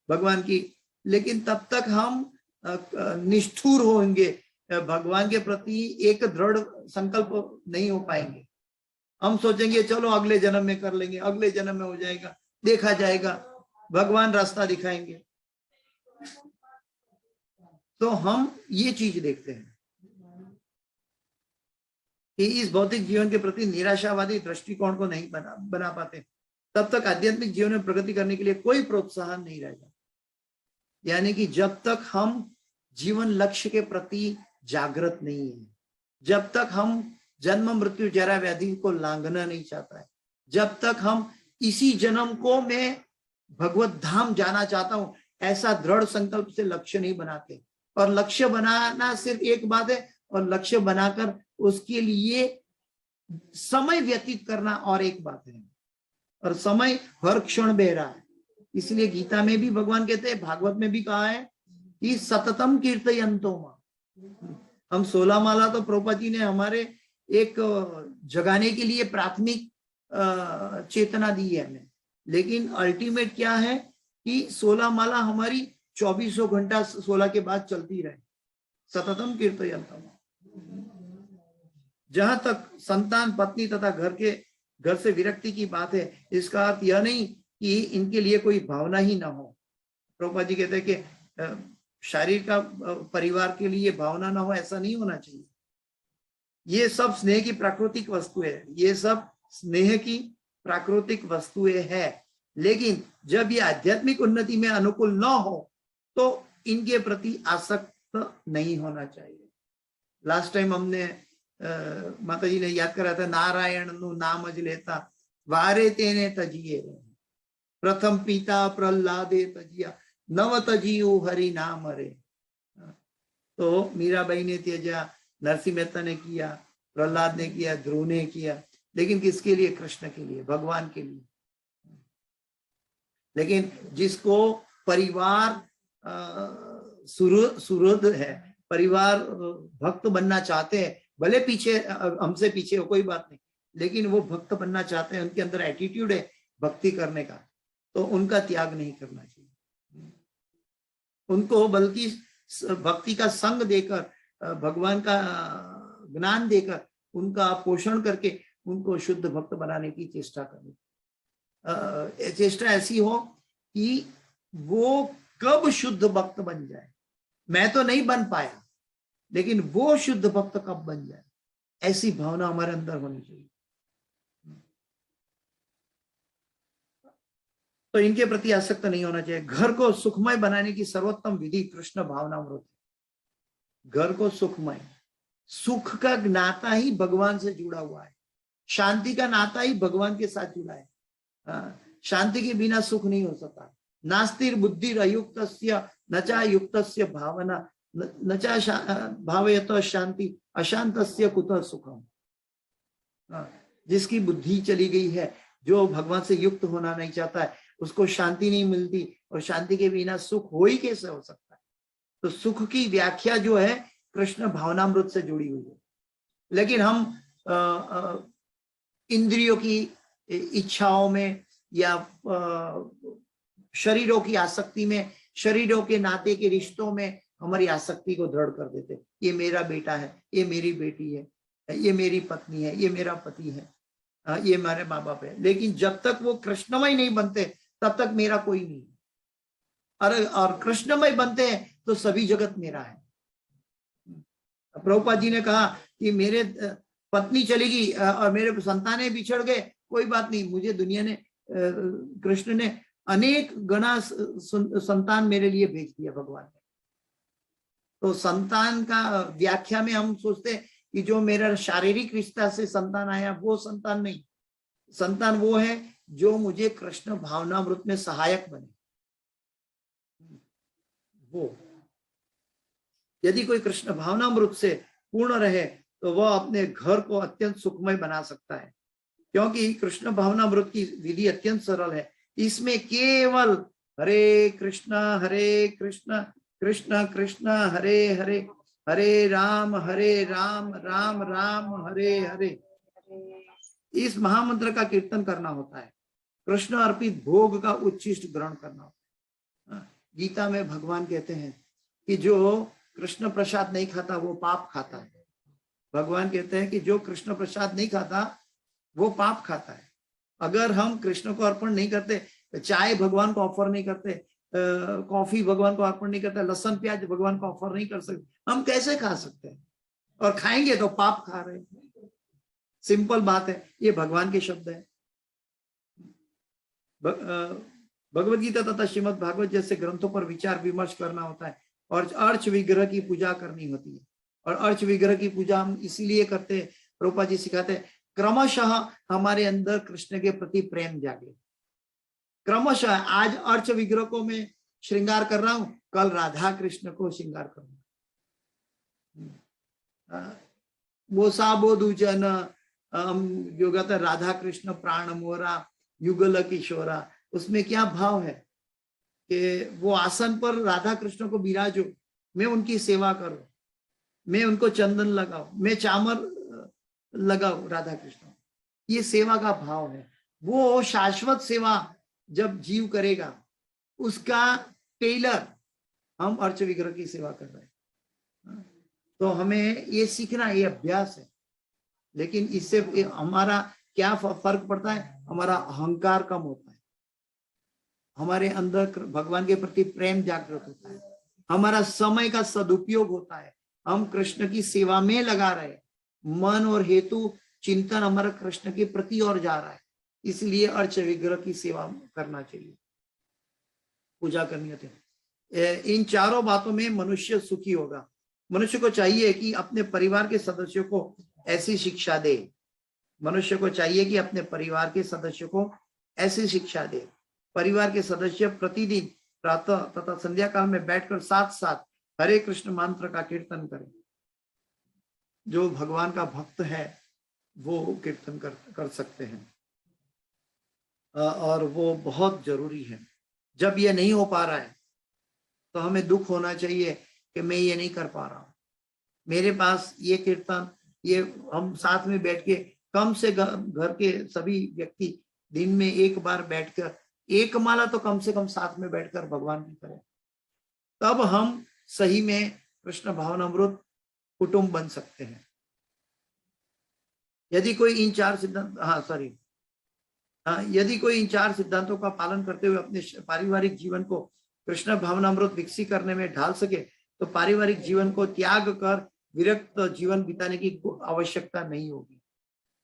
भगवान की, लेकिन तब तक हम निष्ठुर होंगे, भगवान के प्रति एक दृढ़ संकल्प नहीं हो पाएंगे। हम सोचेंगे चलो अगले जन्म में कर लेंगे, अगले जन्म में हो जाएगा, देखा जाएगा, भगवान रास्ता दिखाएंगे। तो हम ये चीज देखते हैं कि इस भौतिक जीवन के प्रति निराशावादी दृष्टिकोण को नहीं बना पाते, तब तक आध्यात्मिक जीवन में प्रगति करने के लिए कोई प्रोत्साहन नहीं रहेगा। यानी कि जब तक हम जीवन लक्ष्य के प्रति जागृत नहीं है, जब तक हम जन्म मृत्यु जरा व्याधि को लांघना नहीं चाहता है, जब तक हम इसी जन्म को मैं भगवत धाम जाना चाहता हूं ऐसा दृढ़ संकल्प से लक्ष्य नहीं बनाते। और लक्ष्य बनाना सिर्फ एक बात है, और लक्ष्य बनाकर उसके लिए समय व्यतीत करना और एक बात है। और समय हर क्षण बह रहा है। इसलिए गीता में भी भगवान कहते हैं, भागवत में भी कहा है कि सततम कीर्तयन्तो मां। हम 16 माला तो प्रभुपाद जी ने हमारे एक जगाने के लिए प्राथमिक चेतना दी है हमें, लेकिन अल्टीमेट क्या है कि 16 माला हमारी 2400 घंटा 16 के बाद चलती रहे। सततम कीर्तयन्तो मां। जहां तक संतान, पत्नी तथा घर से विरक्ति की बात है, इसका अर्थ यह नहीं कि इनके लिए कोई भावना ही ना हो। प्रभुपाद जी कहते हैं कि शारीर का परिवार के लिए भावना ना हो, ऐसा नहीं होना चाहिए। ये सब स्नेह की प्राकृतिक वस्तुएं है, ये सब स्नेह की प्राकृतिक वस्तुएं है, लेकिन जब ये आध्यात्मिक उन्नति में अनुकूल न हो तो इनके प्रति आसक्त नहीं होना चाहिए। लास्ट टाइम हमने माता जी ने याद करा था, नारायण नु नाम ज लेता वारे तेने तजिए, प्रथम पिता प्रहलादे तजिया नव तजियो हरि नाम रे। तो मीराबाई ने त्यजा, नरसिंह मेहता ने किया, प्रहलाद ने किया, ध्रुव ने किया, लेकिन किसके लिए? कृष्ण के लिए, भगवान के लिए। लेकिन जिसको परिवार सुहृद है, परिवार भक्त बनना चाहते हैं, भले पीछे हमसे पीछे हो कोई बात नहीं, लेकिन वो भक्त बनना चाहते हैं, उनके अंदर एटीट्यूड है भक्ति करने का, तो उनका त्याग नहीं करना चाहिए। उनको बल्कि भक्ति का संग देकर, भगवान का ज्ञान देकर, उनका पोषण करके उनको शुद्ध भक्त बनाने की चेष्टा करनी। चेष्टा ऐसी हो कि वो कब शुद्ध भक्त बन जाए। मैं तो नहीं बन पाया, लेकिन वो शुद्ध भक्त कब बन जाए, ऐसी भावना हमारे अंदर होनी चाहिए। तो इनके प्रति आसक्त नहीं होना चाहिए। घर को सुखमय बनाने की सर्वोत्तम विधि कृष्ण भावनामृत है। घर को सुखमय, सुख का नाता ही भगवान से जुड़ा हुआ है, शांति का नाता ही भगवान के साथ जुड़ा है। शांति के बिना सुख नहीं हो सकता। नास्तिर बुद्धि अयुक्तस्य न चा युक्तस्य भावना न चा भावयतो शांति अशांतस्य कुतः सुखम। जिसकी बुद्धि चली गई है, जो भगवान से युक्त होना नहीं चाहता है, उसको शांति नहीं मिलती, और शांति के बिना सुख हो ही कैसे हो सकता है। तो सुख की व्याख्या जो है कृष्ण भावनामृत से जुड़ी हुई है। लेकिन हम इंद्रियों की इच्छाओं में या शरीरों की आसक्ति में, शरीरों के नाते के रिश्तों में हमारी आसक्ति को दृढ़ कर देते। ये मेरा बेटा है, ये मेरी बेटी है, ये मेरी पत्नी है, ये मेरा पति है। ये मेरे माँ बाप है, लेकिन जब तक वो कृष्णमय नहीं बनते तब तक मेरा कोई नहीं। अरे और कृष्णमय बनते हैं तो सभी जगत मेरा है। प्रभुपाद जी ने कहा कि मेरे पत्नी चलेगी और मेरे संतानें बिछड़ गए, कोई बात नहीं, मुझे दुनिया ने कृष्ण ने अनेक गणा संतान मेरे लिए भेज दिया भगवान ने। तो संतान का व्याख्या में हम सोचते हैं कि जो मेरा शारीरिक रिश्ता से संतान आया वो संतान नहीं, संतान वो है जो मुझे कृष्ण भावनामृत में सहायक बने। वो यदि कोई कृष्ण भावनामृत से पूर्ण रहे तो वह अपने घर को अत्यंत सुखमय बना सकता है, क्योंकि कृष्ण भावनामृत की विधि अत्यंत सरल है। इसमें केवल हरे कृष्णा कृष्ण कृष्ण हरे हरे, हरे राम राम राम हरे हरे, इस महामंत्र का कीर्तन करना होता है। कृष्ण अर्पित भोग का उच्छिष्ट ग्रहण करना होता है। गीता में भगवान कहते हैं कि जो कृष्ण प्रसाद नहीं खाता वो पाप खाता है। भगवान कहते हैं कि जो कृष्ण प्रसाद नहीं खाता वो पाप खाता है। अगर हम कृष्ण को अर्पण नहीं करते, चाय भगवान को ऑफर नहीं करते, कॉफी भगवान को अर्पण नहीं करते, लहसुन प्याज भगवान को ऑफर नहीं कर सकते, हम कैसे खा सकते हैं? और खाएंगे तो पाप खा रहे हैं। सिंपल बात है, ये भगवान के शब्द है। भगवद गीता तथा श्रीमद् भागवत जैसे ग्रंथों पर विचार विमर्श करना होता है और अर्च विग्रह की पूजा करनी होती है। और अर्च विग्रह की पूजा हम इसीलिए करते हैं, प्रभुपाद जी सिखाते हैं, क्रमशः हमारे अंदर कृष्ण के प्रति प्रेम जागे। क्रमशः आज अर्च विग्रह को मैं श्रृंगार कर रहा हूं, कल राधा कृष्ण को श्रृंगार करूंगा। वो साबोधु जन जो कहते हैं राधा कृष्ण प्राण मोरा युगल किशोरा, उसमें क्या भाव है कि वो आसन पर राधा कृष्ण को बिराजो, मैं उनकी सेवा करूं, मैं उनको चंदन लगाऊं, मैं चामर लगाऊं राधा कृष्ण, ये सेवा का भाव है। वो शाश्वत सेवा जब जीव करेगा उसका टेलर हम अर्च विग्रह की सेवा कर रहे हैं। तो हमें ये सीखना, ये अभ्यास है। लेकिन इससे हमारा क्या फर्क पड़ता है? हमारा अहंकार कम होता है, हमारे अंदर भगवान के प्रति प्रेम जागृत होता है, हमारा समय का सदुपयोग होता है, हम कृष्ण की सेवा में लगा रहे, मन और हेतु चिंतन हमारा कृष्ण के प्रति और जा रहा है। इसलिए अर्च विग्रह की सेवा करना चाहिए, पूजा करनी चाहिए। इन चारों बातों में मनुष्य सुखी होगा। मनुष्य को चाहिए कि अपने परिवार के सदस्यों को ऐसी शिक्षा दे, मनुष्य को चाहिए कि अपने परिवार के सदस्यों को ऐसी शिक्षा दे। परिवार के सदस्य प्रतिदिन प्रातः तथा संध्या काल में बैठकर साथ साथ हरे कृष्ण मंत्र का कीर्तन करें। जो भगवान का भक्त है वो कीर्तन कर सकते हैं और वो बहुत जरूरी है। जब ये नहीं हो पा रहा है तो हमें दुख होना चाहिए कि मैं ये नहीं कर पा रहा हूं। मेरे पास ये कीर्तन, ये हम साथ में बैठ के कम से घर के सभी व्यक्ति दिन में एक बार बैठकर एक माला तो कम से कम साथ में बैठकर भगवान की करें, तब हम सही में कृष्ण भावनामृत कुटुंब बन सकते हैं। यदि कोई इन चार सिद्धांतों का पालन करते हुए अपने पारिवारिक जीवन को कृष्ण भावनामृत विकसित करने में ढाल सके तो पारिवारिक जीवन को त्याग कर विरक्त जीवन बिताने की आवश्यकता नहीं होगी।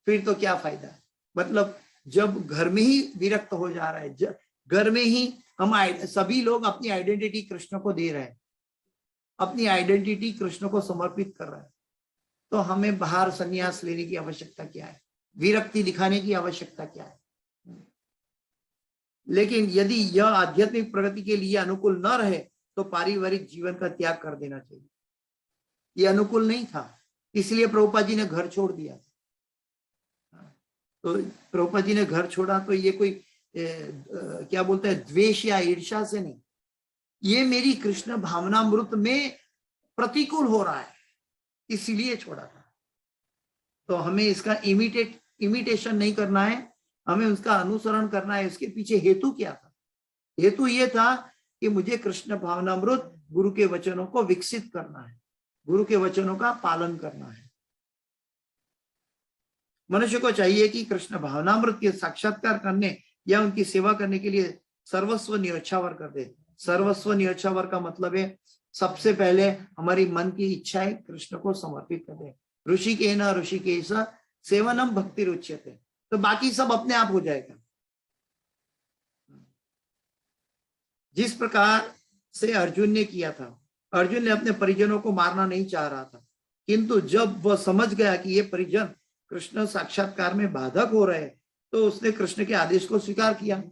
फिर तो क्या फायदा है? मतलब जब घर में ही विरक्त हो जा रहा है, घर में ही हम सभी लोग अपनी आइडेंटिटी कृष्ण को दे रहे हैं, अपनी आइडेंटिटी कृष्ण को समर्पित कर रहे हैं, तो हमें बाहर संन्यास लेने की आवश्यकता क्या है? विरक्ति दिखाने की आवश्यकता क्या है? लेकिन यदि यह आध्यात्मिक प्रगति के लिए अनुकूल न रहे तो पारिवारिक जीवन का त्याग कर देना चाहिए। ये अनुकूल नहीं था, इसलिए प्रभुपाद जी ने घर छोड़ दिया। तो प्रभुपाद जी ने घर छोड़ा तो ये कोई क्या बोलते हैं, द्वेष या ईर्ष्या से नहीं, ये मेरी कृष्ण भावनामृत में प्रतिकूल हो रहा है इसलिए छोड़ा था। तो हमें इसका इमिटेशन नहीं करना है, हमें उसका अनुसरण करना है। उसके पीछे हेतु क्या था? हेतु ये था कि मुझे कृष्ण भावनामृत गुरु के वचनों को विकसित करना है, गुरु के वचनों का पालन करना है। मनुष्य को चाहिए कि कृष्ण भावनामृत के साक्षात्कार करने या उनकी सेवा करने के लिए सर्वस्व न्योछावर कर दे। सर्वस्व न्योछावर का मतलब है सबसे पहले हमारी मन की इच्छाएं कृष्ण को समर्पित कर दे। ऋषिकेन ऋषिकेश सेवनम भक्ति रुच्यते, तो बाकी सब अपने आप हो जाएगा। जिस प्रकार से अर्जुन ने किया था, अर्जुन ने अपने परिजनों को मारना नहीं चाह रहा था, किंतु जब वह समझ गया कि ये परिजन कृष्ण साक्षात्कार में बाधक हो रहे, तो उसने कृष्ण के आदेश को स्वीकार किया।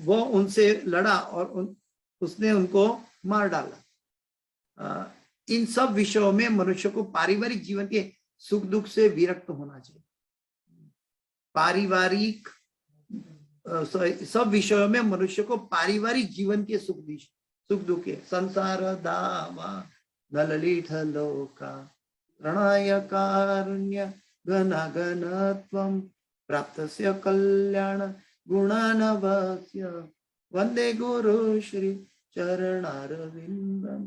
वो उनसे लड़ा और उसने उनको मार डाला। इन सब विषयों में मनुष्य को पारिवारिक जीवन के सुख दुख से विरक्त होना चाहिए। पारिवारिक सब विषयों में मनुष्य को पारिवारिक जीवन के सुख दुख के संसार दावा नललिठ लोका प्रणय कारुण्य घन घनत्वं प्राप्तस्य कल्याण गुणानवस्य वंदे गुरु श्री चरणारविंदम।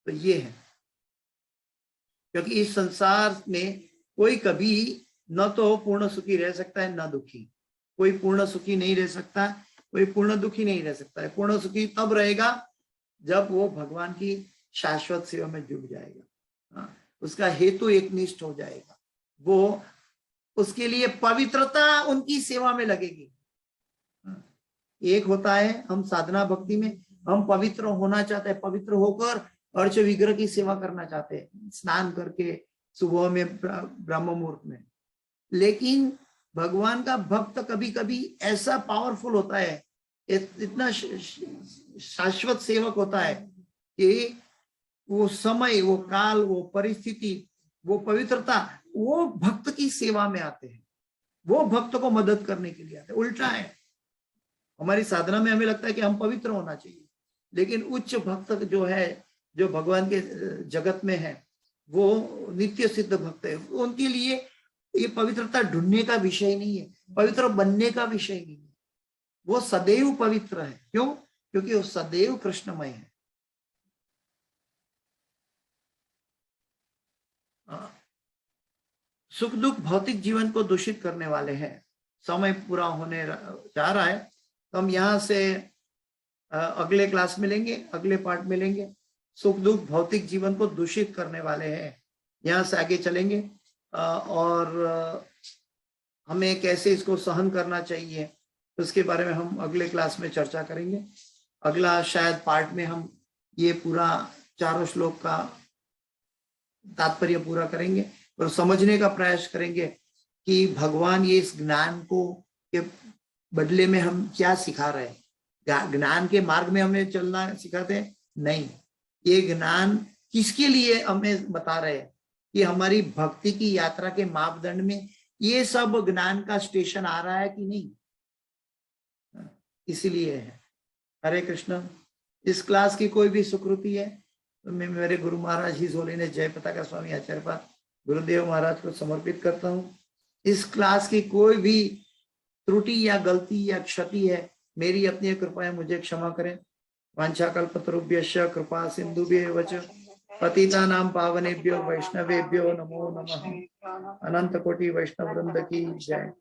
तो ये है, क्योंकि इस संसार में कोई कभी न तो पूर्ण सुखी रह सकता है न दुखी। कोई पूर्ण सुखी नहीं रह सकता, कोई पूर्ण दुखी नहीं रह सकता है। पूर्ण सुखी तब रहेगा जब वो भगवान की शाश्वत सेवा में जुड़ जाएगा, उसका हेतु एकनिष्ठ हो जाएगा, वो उसके लिए पवित्रता उनकी सेवा में लगेगी। एक होता है हम साधना भक्ति में हम पवित्र होना चाहते हैं, पवित्र होकर अर्च विग्रह की सेवा करना चाहते हैं, स्नान करके सुबह में ब्रह्म मुहूर्त में। लेकिन भगवान का भक्त कभी कभी ऐसा पावरफुल होता है, इतना शाश्वत सेवक होता है कि वो समय, वो काल, वो परिस्थिति, वो पवित्रता, वो भक्त की सेवा में आते हैं, वो भक्त को मदद करने के लिए आते हैं। उल्टा है, हमारी साधना में हमें लगता है कि हम पवित्र होना चाहिए, लेकिन उच्च भक्त जो है, जो भगवान के जगत में है, वो नित्य सिद्ध भक्त है। उनके लिए ये पवित्रता ढूंढने का विषय नहीं है, पवित्र बनने का विषय नहीं है। वो सदैव पवित्र है। क्यों? क्योंकि वो सदैव कृष्णमय है। सुख दुख भौतिक जीवन को दूषित करने वाले हैं। समय पूरा होने जा रहा है, तो हम यहाँ से अगले क्लास में लेंगे, अगले पार्ट में लेंगे। सुख दुख भौतिक जीवन को दूषित करने वाले हैं, यहाँ से आगे चलेंगे और हमें कैसे इसको सहन करना चाहिए उसके बारे में हम अगले क्लास में चर्चा करेंगे। अगला शायद पार्ट में हम ये पूरा चारों श्लोक का तात्पर्य पूरा करेंगे और समझने का प्रयास करेंगे कि भगवान ये इस ज्ञान को के बदले में हम क्या सिखा रहे हैं। ज्ञान के मार्ग में हमें चलना सिखाते हैं? नहीं, ये ज्ञान किसके लिए हमें बता रहे हैं कि हमारी भक्ति की यात्रा के मापदंड में ये सब ज्ञान का स्टेशन आ रहा है कि नहीं, इसीलिए है। हरे कृष्ण। इस क्लास की कोई भी सुकृति है तो मैं मेरे गुरु महाराज ही सोले ने जय पताका स्वामी आचार्य पाद गुरुदेव महाराज को समर्पित करता हूँ। इस क्लास की कोई भी त्रुटि या गलती या क्षति है, मेरी अपनी कृपा है, मुझे क्षमा करें। वाञ्छाकल्पतरुभ्यश्च कृपा सिन्धुभ्येव च पतितानां पावनेभ्यो वैष्णवेभ्यो नमो नमः। अनंत कोटि वैष्णव वृंद की जय।